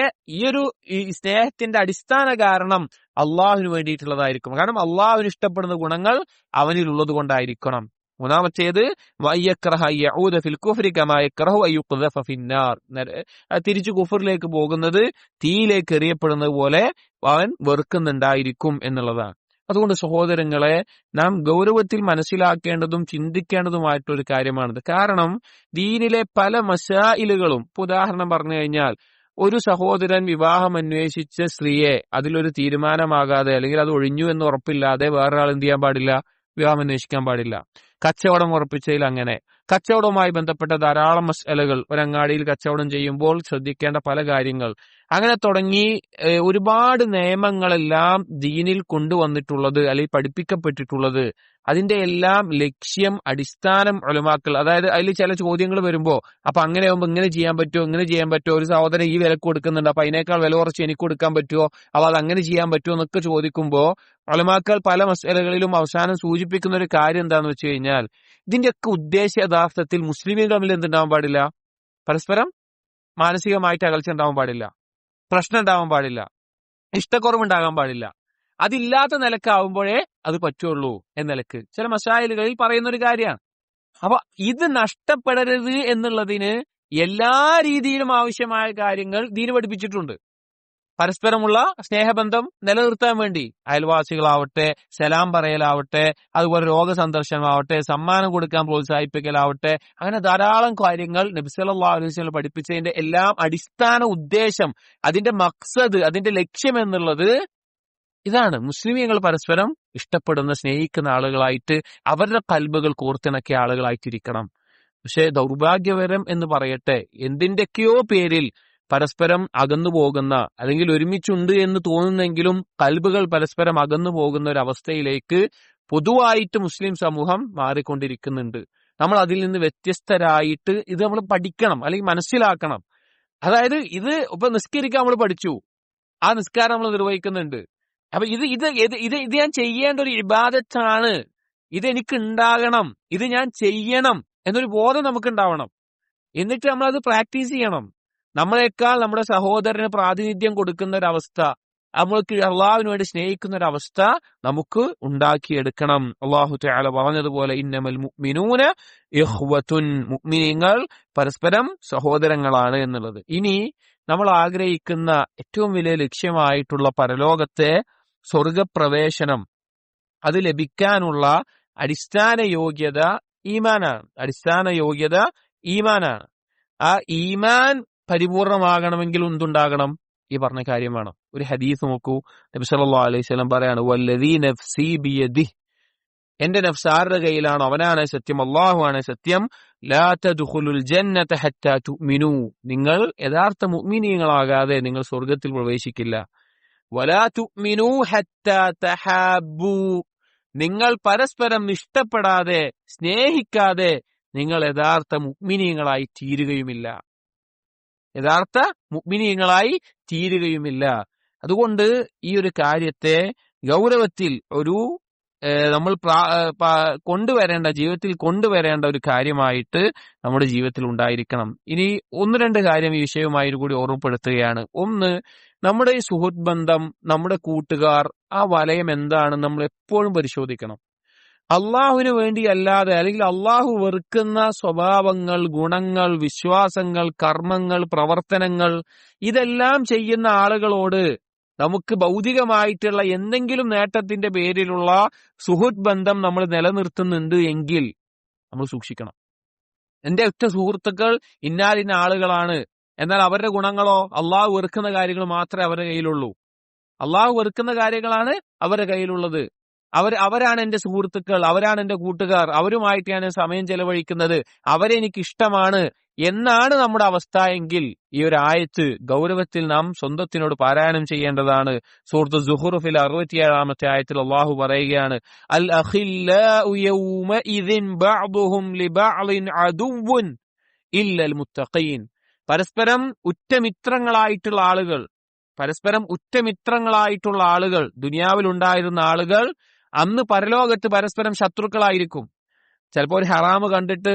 ഈ സ്നേഹത്തിന്റെ അടിസ്ഥാന കാരണം അള്ളാഹുവിന് വേണ്ടിയിട്ടുള്ളതായിരിക്കും. കാരണം അള്ളാഹുവിന് ഇഷ്ടപ്പെടുന്ന ഗുണങ്ങൾ അവനിലുള്ളത് കൊണ്ടായിരിക്കണം. മൂന്നാമത്തേത് തിരിച്ചു കുഫറിലേക്ക് പോകുന്നത് തീയിലേക്ക് എറിയപ്പെടുന്നത് പോലെ അവൻ വെറുക്കുന്നുണ്ടായിരിക്കും എന്നുള്ളതാണ്. അതുകൊണ്ട് സഹോദരങ്ങളെ, നാം ഗൗരവത്തിൽ മനസ്സിലാക്കേണ്ടതും ചിന്തിക്കേണ്ടതുമായിട്ടൊരു കാര്യമാണിത്. കാരണം ദീനിലെ പല മസായിലുകളും, ഉദാഹരണം പറഞ്ഞു കഴിഞ്ഞാൽ, ഒരു സഹോദരൻ വിവാഹം അന്വേഷിച്ച സ്ത്രീയെ അതിലൊരു തീരുമാനമാകാതെ അല്ലെങ്കിൽ അത് ഒഴിഞ്ഞു എന്ന് ഉറപ്പില്ലാതെ വേറൊരാൾ എന്ത് ചെയ്യാൻ പാടില്ല? വിവാഹം അന്വേഷിക്കാൻ പാടില്ല. കച്ചവടം ഉറപ്പിച്ചതിൽ അങ്ങനെ, കച്ചവടവുമായി ബന്ധപ്പെട്ട ധാരാളം മസലകൾ, ഒരങ്ങാടിയിൽ കച്ചവടം ചെയ്യുമ്പോൾ ശ്രദ്ധിക്കേണ്ട പല കാര്യങ്ങൾ, അങ്ങനെ തുടങ്ങി ഒരുപാട് നിയമങ്ങളെല്ലാം ദീനിൽ കൊണ്ടുവന്നിട്ടുള്ളത് അല്ലെങ്കിൽ പഠിപ്പിക്കപ്പെട്ടിട്ടുള്ളത്, അതിന്റെ എല്ലാം ലക്ഷ്യം, അടിസ്ഥാനം ഉലമാക്കൾ, അതായത് അതിൽ ചില ചോദ്യങ്ങൾ വരുമ്പോ, അപ്പൊ അങ്ങനെ ആകുമ്പോ ഇങ്ങനെ ചെയ്യാൻ പറ്റുമോ, ഇങ്ങനെ ചെയ്യാൻ പറ്റുമോ, ഒരു സഹോദരൻ ഈ വിലക്ക് കൊടുക്കുന്നുണ്ട്, അപ്പൊ അതിനേക്കാൾ വില കുറച്ച് എനിക്ക് കൊടുക്കാൻ പറ്റുമോ, അപ്പൊ അത് അങ്ങനെ ചെയ്യാൻ പറ്റുമോ എന്നൊക്കെ ചോദിക്കുമ്പോ ഉലമാക്കൾ പല മസലകളിലും അവസാനം സൂചിപ്പിക്കുന്ന ഒരു കാര്യം എന്താന്ന് വെച്ച് കഴിഞ്ഞാൽ, ഇതിന്റെയൊക്കെ ഉദ്ദേശം യഥാർത്ഥത്തിൽ മുസ്ലിമുകൾ തമ്മിൽ എന്തുണ്ടാവാൻ പാടില്ല? പരസ്പരം മാനസികമായിട്ട് അകൽച്ച ഉണ്ടാവാൻ പാടില്ല, പ്രശ്നം ഉണ്ടാവാൻ പാടില്ല, ഇഷ്ടക്കുറവുണ്ടാകാൻ പാടില്ല. അതില്ലാത്ത നിലക്കാവുമ്പോഴേ അത് പറ്റുള്ളൂ എന്ന നിലക്ക് ചില മസായിലുകളിൽ പറയുന്ന ഒരു കാര്യമാണ്. അപ്പൊ ഇത് നഷ്ടപ്പെടരുത് എന്നുള്ളതിന് എല്ലാ രീതിയിലും ആവശ്യമായ കാര്യങ്ങൾ ദീന് പഠിപ്പിച്ചിട്ടുണ്ട്. പരസ്പരമുള്ള സ്നേഹബന്ധം നിലനിർത്താൻ വേണ്ടി അയൽവാസികളാവട്ടെ, സലാം പറയലാവട്ടെ, അതുപോലെ രോഗസന്ദർശനമാവട്ടെ, സമ്മാനം കൊടുക്കാൻ പ്രോത്സാഹിപ്പിക്കലാവട്ടെ, അങ്ങനെ ധാരാളം കാര്യങ്ങൾ നബി സല്ലല്ലാഹു അലൈഹി വസല്ലം പഠിപ്പിച്ചതിന്റെ എല്ലാം അടിസ്ഥാന ഉദ്ദേശം, അതിന്റെ മഖ്സദ്, അതിന്റെ ലക്ഷ്യം എന്നുള്ളത് ഇതാണ്. മുസ്ലിമീങ്ങൾ പരസ്പരം ഇഷ്ടപ്പെടുന്ന, സ്നേഹിക്കുന്ന ആളുകളായിട്ട് അവരുടെ കൽബുകൾ കോർത്തിണക്കിയ ആളുകളായിട്ടിരിക്കണം. പക്ഷെ ദൗർഭാഗ്യകരം എന്ന് പറയട്ടെ, എന്തിന്റെയൊക്കെയോ പേരിൽ പരസ്പരം അകന്നു പോകുന്ന, അല്ലെങ്കിൽ ഒരുമിച്ചുണ്ട് എന്ന് തോന്നുന്നെങ്കിലും കൽബുകൾ പരസ്പരം അകന്നു പോകുന്ന ഒരു അവസ്ഥയിലേക്ക് പൊതുവായിട്ട് മുസ്ലിം സമൂഹം മാറിക്കൊണ്ടിരിക്കുന്നുണ്ട്. നമ്മൾ അതിൽ നിന്ന് വ്യത്യസ്തരായിട്ട് ഇത് നമ്മൾ പഠിക്കണം, അല്ലെങ്കിൽ മനസ്സിലാക്കണം. അതായത് ഇത് ഇപ്പൊ നിസ്കരിക്കാൻ നമ്മൾ പഠിച്ചു, ആ നിസ്കാരം നമ്മൾ നിർവഹിക്കുന്നുണ്ട്. അപ്പൊ ഇത് ഞാൻ ചെയ്യേണ്ട ഒരു ഇബാദത്താണ്, ഇത് എനിക്ക് ഉണ്ടാകണം, ഇത് ഞാൻ ചെയ്യണം എന്നൊരു ബോധം നമുക്ക് ഉണ്ടാവണം. എന്നിട്ട് നമ്മൾ അത് പ്രാക്ടീസ് ചെയ്യണം. നമ്മളെക്കാൾ നമ്മുടെ സഹോദരന് പ്രാതിനിധ്യം കൊടുക്കുന്ന ഒരവസ്ഥ, നമ്മൾക്ക് അള്ളാഹുവിന് വേണ്ടി സ്നേഹിക്കുന്ന ഒരവസ്ഥ നമുക്ക് ഉണ്ടാക്കിയെടുക്കണം. അള്ളാഹു തആല പറഞ്ഞതുപോലെ ഇന്നമൽ മുഅ്മിനൂന ഇഖ്വത്തുൻ, മുഅ്മിനീങ്ങൾ പരസ്പരം സഹോദരങ്ങളാണ് എന്നുള്ളത്. ഇനി നമ്മൾ ആഗ്രഹിക്കുന്ന ഏറ്റവും വലിയ ലക്ഷ്യമായിട്ടുള്ള പരലോകത്തെ സ്വർഗപ്രവേശനം, അത് ലഭിക്കാനുള്ള അടിസ്ഥാന യോഗ്യത ഈമാനാണ്. ആ ഈമാൻ പരിപൂർണമാകണമെങ്കിൽ എന്തുണ്ടാകണം? ഈ പറഞ്ഞ കാര്യമാണ്. ഒരു ഹദീസ് നോക്കൂ, നബി സല്ലല്ലാഹു അലൈഹി വസല്ലം പറയാണ്, വല്ലദീ നഫ്സി ബിയദിഹി, എന്റെ നഫ്സ് ആരുടെ കയ്യിലാണോ അവനാണ് സത്യം, അല്ലാഹു ആണ് സത്യം. ലാ തദ്ഖുലുൽ ജന്നത ഹത്താ തുഅ്മിനൂ, നിങ്ങൾ യഥാർത്ഥ മുഅ്മിനീങ്ങളാകാതെ നിങ്ങൾ സ്വർഗ്ഗത്തിൽ പ്രവേശിക്കില്ല. വലാ തുഅ്മിനൂ ഹത്താ തഹാബ്ബൂ, നിങ്ങൾ പരസ്പരം ഇഷ്ടപ്പെടാതെ, സ്നേഹിക്കാതെ നിങ്ങൾ യഥാർത്ഥ മുഅ്മിനീങ്ങളായി തീരുകയുമില്ല. അതുകൊണ്ട് ഈ ഒരു കാര്യത്തെ ഗൗരവത്തിൽ നമ്മൾ ജീവിതത്തിൽ കൊണ്ടുവരേണ്ട ഒരു കാര്യമായിട്ട് നമ്മുടെ ജീവിതത്തിൽ ഉണ്ടായിരിക്കണം. ഇനി ഒന്ന് രണ്ട് കാര്യം ഈ വിഷയവുമായി കൂടി ഓർമ്മപ്പെടുത്തുകയാണ്. ഒന്ന്, നമ്മുടെ ഈ സുഹൃത്ത് ബന്ധം, നമ്മുടെ കൂട്ടുകാർ, ആ വലയം എന്താണെന്ന് നമ്മൾ എപ്പോഴും പരിശോധിക്കണം. അള്ളാഹുവിന് വേണ്ടി അല്ലാതെ, അല്ലെങ്കിൽ അള്ളാഹു വെറുക്കുന്ന സ്വഭാവങ്ങൾ, ഗുണങ്ങൾ, വിശ്വാസങ്ങൾ, കർമ്മങ്ങൾ, പ്രവർത്തനങ്ങൾ, ഇതെല്ലാം ചെയ്യുന്ന ആളുകളോട് നമുക്ക് ഭൗതികമായിട്ടുള്ള എന്തെങ്കിലും നേട്ടത്തിന്റെ പേരിലുള്ള സുഹൃത്ത് ബന്ധം നമ്മൾ നിലനിർത്തുന്നുണ്ട് എങ്കിൽ നമ്മൾ സൂക്ഷിക്കണം. എന്റെ ഒറ്റ സുഹൃത്തുക്കൾ ഇന്നാലിന്ന ആളുകളാണ്, എന്നാൽ അവരുടെ ഗുണങ്ങളോ അള്ളാഹു വെറുക്കുന്ന കാര്യങ്ങൾ മാത്രമേ അവരുടെ കയ്യിലുള്ളൂ. അള്ളാഹു വെറുക്കുന്ന കാര്യങ്ങളാണ് അവരുടെ കയ്യിലുള്ളത്. അവരാണ് എന്റെ സുഹൃത്തുക്കൾ, അവരാണ് എന്റെ കൂട്ടുകാർ, അവരുമായിട്ട് ഞാൻ സമയം ചെലവഴിക്കുന്നത്, അവരെനിക്ക് ഇഷ്ടമാണ് എന്നാണ് നമ്മുടെ അവസ്ഥ എങ്കിൽ ഈ ഒരു ആയത്ത് ഗൗരവത്തിൽ നാം സ്വന്തത്തിനോട് പാരായണം ചെയ്യേണ്ടതാണ്. സൂറത്ത് സുഹ്റൂഫിൽ 67-ാമത്തെ ആയത്തിൽ അല്ലാഹു പറയുകയാണ്, അൽ അഖില്ലാഉ യൗമഇദിൻ ബഅ്ദുഹും ലിബഅ്ദിൻ അദുവ്വുൻ ഇല്ലൽ മുത്തഖീൻ. പരസ്പരം ഉറ്റമിത്രങ്ങളായിട്ടുള്ള ആളുകൾ ദുനിയാവിൽ ഉണ്ടായിരുന്ന ആളുകൾ അന്ന് പരലോകത്ത് പരസ്പരം ശത്രുക്കളായിരിക്കും. ചിലപ്പോൾ ഒരു ഹറാമ് കണ്ടിട്ട്,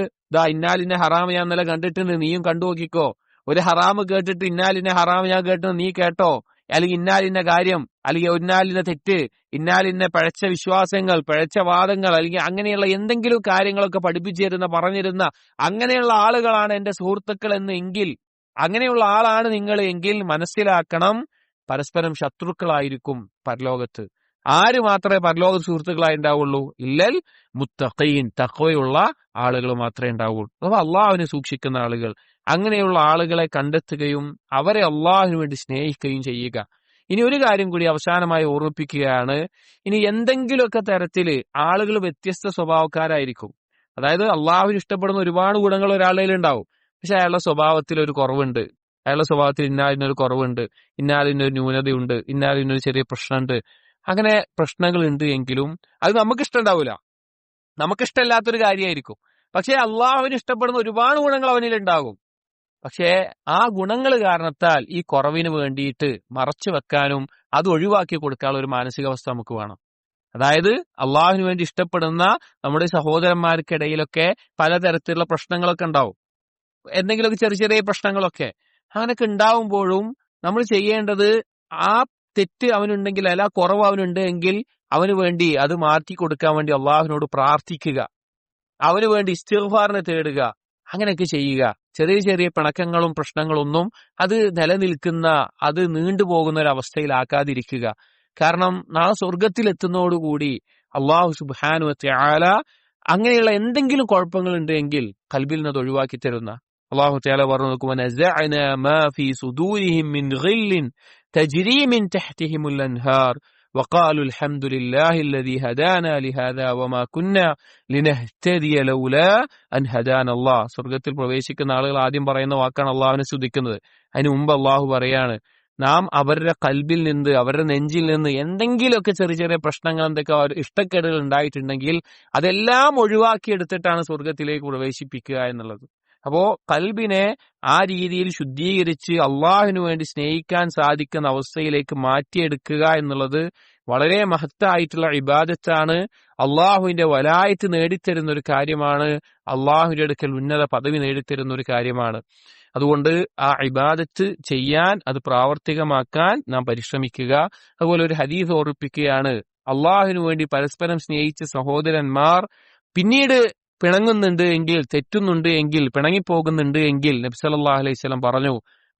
ഇന്നാലിന്റെ ഹറാമ് ഞാൻ ഇന്നലെ കണ്ടിട്ടുണ്ട്, നീയും കണ്ടു നോക്കിക്കോ. ഒരു ഹറാമ് കേട്ടിട്ട് ഇന്നാലിന്റെ ഹറാമ് ഞാൻ കേട്ടു, നീ കേട്ടോ. അല്ലെങ്കിൽ ഇന്നാലിന്റെ കാര്യം, അല്ലെങ്കിൽ ഇന്നാലിന്റെ തെറ്റ്, ഇന്നാലിന്റെ പിഴച്ച വിശ്വാസങ്ങൾ, പിഴച്ച വാദങ്ങൾ, അല്ലെങ്കിൽ അങ്ങനെയുള്ള എന്തെങ്കിലും കാര്യങ്ങളൊക്കെ പറഞ്ഞിരുന്ന അങ്ങനെയുള്ള ആളുകളാണ് എന്റെ സുഹൃത്തുക്കൾ എങ്കിൽ, അങ്ങനെയുള്ള ആളാണ് നിങ്ങൾ എങ്കിൽ മനസ്സിലാക്കണം, പരസ്പരം ശത്രുക്കളായിരിക്കും പരലോകത്ത്. ആര് മാത്രമേ പരലോക സുഹൃത്തുക്കളായി ഉണ്ടാവുള്ളൂ? ഇല്ലൽ മുത്തഖീൻ, തഖ്വയുള്ള ആളുകൾ മാത്രമേ ഉണ്ടാവുള്ളൂ. അഥവാ അള്ളാഹുവിനെ സൂക്ഷിക്കുന്ന ആളുകൾ. അങ്ങനെയുള്ള ആളുകളെ കണ്ടെത്തുകയും അവരെ അള്ളാഹുവിന് വേണ്ടി സ്നേഹിക്കുകയും ചെയ്യുക. ഇനി ഒരു കാര്യം കൂടി അവസാനമായി ഓർമ്മിപ്പിക്കുകയാണ്. ഇനി എന്തെങ്കിലുമൊക്കെ തരത്തില് ആളുകൾ വ്യത്യസ്ത സ്വഭാവക്കാരായിരിക്കും. അതായത് അള്ളാഹുവിന് ഇഷ്ടപ്പെടുന്ന ഒരുപാട് ഗുണങ്ങൾ ഒരാളുടെ ഉണ്ടാവും, പക്ഷെ അയാളുടെ സ്വഭാവത്തിൽ ഒരു കുറവുണ്ട്, അയാളുടെ സ്വഭാവത്തിൽ ഇന്നാലിനൊരു കുറവുണ്ട്, ഇന്നാലിനൊരു ന്യൂനതയുണ്ട്, ഇന്നാലിനൊരു ചെറിയ പ്രശ്നമുണ്ട്. അങ്ങനെ പ്രശ്നങ്ങൾ ഉണ്ട് എങ്കിലും അത് നമുക്കിഷ്ടമുണ്ടാവില്ല, നമുക്കിഷ്ടമില്ലാത്തൊരു കാര്യമായിരിക്കും. പക്ഷെ അള്ളാഹുവിന് ഇഷ്ടപ്പെടുന്ന ഒരുപാട് ഗുണങ്ങൾ അവനിൽ ഉണ്ടാകും. പക്ഷേ ആ ഗുണങ്ങൾ കാരണത്താൽ ഈ കുറവിന് വേണ്ടിയിട്ട് മറച്ചു വെക്കാനും അത് ഒഴിവാക്കി കൊടുക്കാനുള്ള ഒരു മാനസികാവസ്ഥ നമുക്ക് വേണം. അതായത് അള്ളാഹുവിന് വേണ്ടി ഇഷ്ടപ്പെടുന്ന നമ്മുടെ സഹോദരന്മാർക്കിടയിലൊക്കെ പലതരത്തിലുള്ള പ്രശ്നങ്ങളൊക്കെ ഉണ്ടാവും, എന്തെങ്കിലുമൊക്കെ ചെറിയ ചെറിയ പ്രശ്നങ്ങളൊക്കെ. അങ്ങനെയൊക്കെ ഉണ്ടാവുമ്പോഴും നമ്മൾ ചെയ്യേണ്ടത്, ആ തെറ്റ് അവനുണ്ടെങ്കിൽ, അല്ല കുറവ് അവനുണ്ട് എങ്കിൽ അവന് വേണ്ടി അത് മാറ്റി കൊടുക്കാൻ വേണ്ടി അള്ളാഹുവിനോട് പ്രാർത്ഥിക്കുക, അവന് വേണ്ടി ഇസ്തിഗ്ഫാറിനെ തേടുക. അങ്ങനെയൊക്കെ ചെയ്യുക. ചെറിയ ചെറിയ പിണക്കങ്ങളും പ്രശ്നങ്ങളൊന്നും അത് നിലനിൽക്കുന്ന, അത് നീണ്ടുപോകുന്ന ഒരു അവസ്ഥയിലാക്കാതിരിക്കുക. കാരണം നാളെ സ്വർഗത്തിലെത്തുന്നതോടുകൂടി അള്ളാഹു സുബ്ഹാനഹു വ തആല അങ്ങനെയുള്ള എന്തെങ്കിലും കുഴപ്പങ്ങൾ ഉണ്ടെങ്കിൽ ഖൽബിൽ നിന്ന് അത് ഒഴിവാക്കി തരുന്ന അള്ളാഹു തആല പറഞ്ഞു നോക്കുമ്പോൾ നസഅനാ മാ ഫീ സുദൂരിഹിം മിൻ ഗില്ലിൻ തജ്രി മിൻ തഹ്തിഹിമുൽ അൻഹാർ وقالوا الحمد لله الذي هدانا لهذا وما كنا لنهتدي لولا أن هدانا الله. സ്വർഗ്ഗത്തിൽ പ്രവേശിക്കുന്ന ആളുകൾ ആദ്യം പറയുന്ന വാക്കാണ് അള്ളാഹുവിനെ സ്തുതിക്കുന്നത്. അതിനു മുമ്പ് അള്ളാഹു പറയാണ്, നാം അവരുടെ കൽബിൽ നിന്ന്, അവരുടെ നെഞ്ചിൽ നിന്ന് എന്തെങ്കിലുമൊക്കെ ചെറിയ ചെറിയ പ്രശ്നങ്ങൾ, എന്തൊക്കെ ഇഷ്ടക്കേടുകൾ ഉണ്ടായിട്ടുണ്ടെങ്കിൽ അതെല്ലാം ഒഴിവാക്കിയെടുത്തിട്ടാണ് സ്വർഗത്തിലേക്ക് പ്രവേശിപ്പിക്കുക എന്നുള്ളത്. അപ്പോ കൽബിനെ ആ രീതിയിൽ ശുദ്ധീകരിച്ച് അള്ളാഹുവിനു വേണ്ടി സ്നേഹിക്കാൻ സാധിക്കുന്ന അവസ്ഥയിലേക്ക് മാറ്റിയെടുക്കുക എന്നുള്ളത് വളരെ മഹത്തായിട്ടുള്ള ഇബാദത്താണ്. അള്ളാഹുവിന്റെ വലായത്ത് നേടിത്തരുന്ന ഒരു കാര്യമാണ്. അള്ളാഹുവിന്റെ അടുക്കൽ ഉന്നത പദവി നേടിത്തരുന്ന ഒരു കാര്യമാണ്. അതുകൊണ്ട് ആ ഇബാദത്ത് ചെയ്യാൻ, അത് പ്രാവർത്തികമാക്കാൻ നാം പരിശ്രമിക്കുക. അതുപോലെ ഒരു ഹദീസ് ഓർമ്മിപ്പിക്കുകയാണ്, അള്ളാഹുവിനു വേണ്ടി പരസ്പരം സ്നേഹിച്ച സഹോദരന്മാർ പിന്നീട് പിണങ്ങുന്നുണ്ട് എങ്കിൽ, തെറ്റുന്നുണ്ട് എങ്കിൽ, പിണങ്ങിപ്പോകുന്നുണ്ട് എങ്കിൽ നബി സല്ലല്ലാഹു അലൈഹി വസല്ലം പറഞ്ഞു,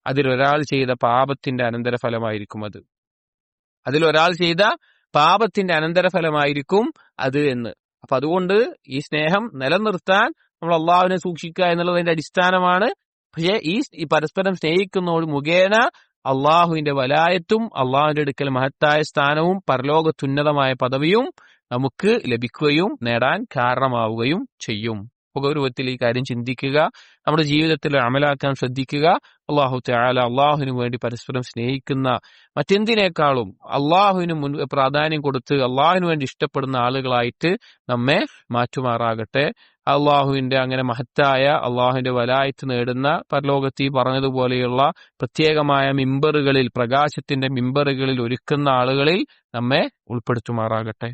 അതിലൊരാൾ ചെയ്ത പാപത്തിന്റെ അനന്തരഫലമായിരിക്കും അത്. അതിലൊരാൾ ചെയ്ത പാപത്തിന്റെ അനന്തരഫലമായിരിക്കും അത് എന്ന്. അപ്പൊ അതുകൊണ്ട് ഈ സ്നേഹം നിലനിർത്താൻ നമ്മൾ അള്ളാഹുവിനെ സൂക്ഷിക്കുക എന്നുള്ളതിന്റെ അടിസ്ഥാനമാണ്. പക്ഷേ ഈ പരസ്പരം സ്നേഹിക്കുന്നതോട് മുഖേന അള്ളാഹുവിന്റെ വലായത്തും അള്ളാഹുവിന്റെ അടുക്കൽ മഹത്തായ സ്ഥാനവും പരലോകത്തുന്നതമായ പദവിയും നമുക്ക് ലഭിക്കുകയും നേടാൻ കാരണമാവുകയും ചെയ്യും. ഗൗരവത്തിൽ ഈ കാര്യം ചിന്തിക്കുക, നമ്മുടെ ജീവിതത്തിൽ അമലാക്കാൻ ശ്രദ്ധിക്കുക. അള്ളാഹു തആല അള്ളാഹുവിനു വേണ്ടി പരസ്പരം സ്നേഹിക്കുന്ന, മറ്റെന്തിനേക്കാളും അള്ളാഹുവിന് പ്രാധാന്യം കൊടുത്ത് അള്ളാഹുവിനു വേണ്ടി ഇഷ്ടപ്പെടുന്ന ആളുകളായിട്ട് നമ്മെ മാറ്റുമാറാകട്ടെ. അള്ളാഹുവിന്റെ അങ്ങനെ മഹത്തായ അള്ളാഹുവിന്റെ വലായത്ത് നേടുന്ന പരലോകത്തിൽ പറഞ്ഞതുപോലെയുള്ള പ്രത്യേകമായ മിമ്പറുകളിൽ, പ്രകാശത്തിന്റെ മിമ്പറുകളിൽ ഒരുക്കുന്ന ആളുകളിൽ നമ്മെ ഉൾപ്പെടുത്തുമാറാകട്ടെ.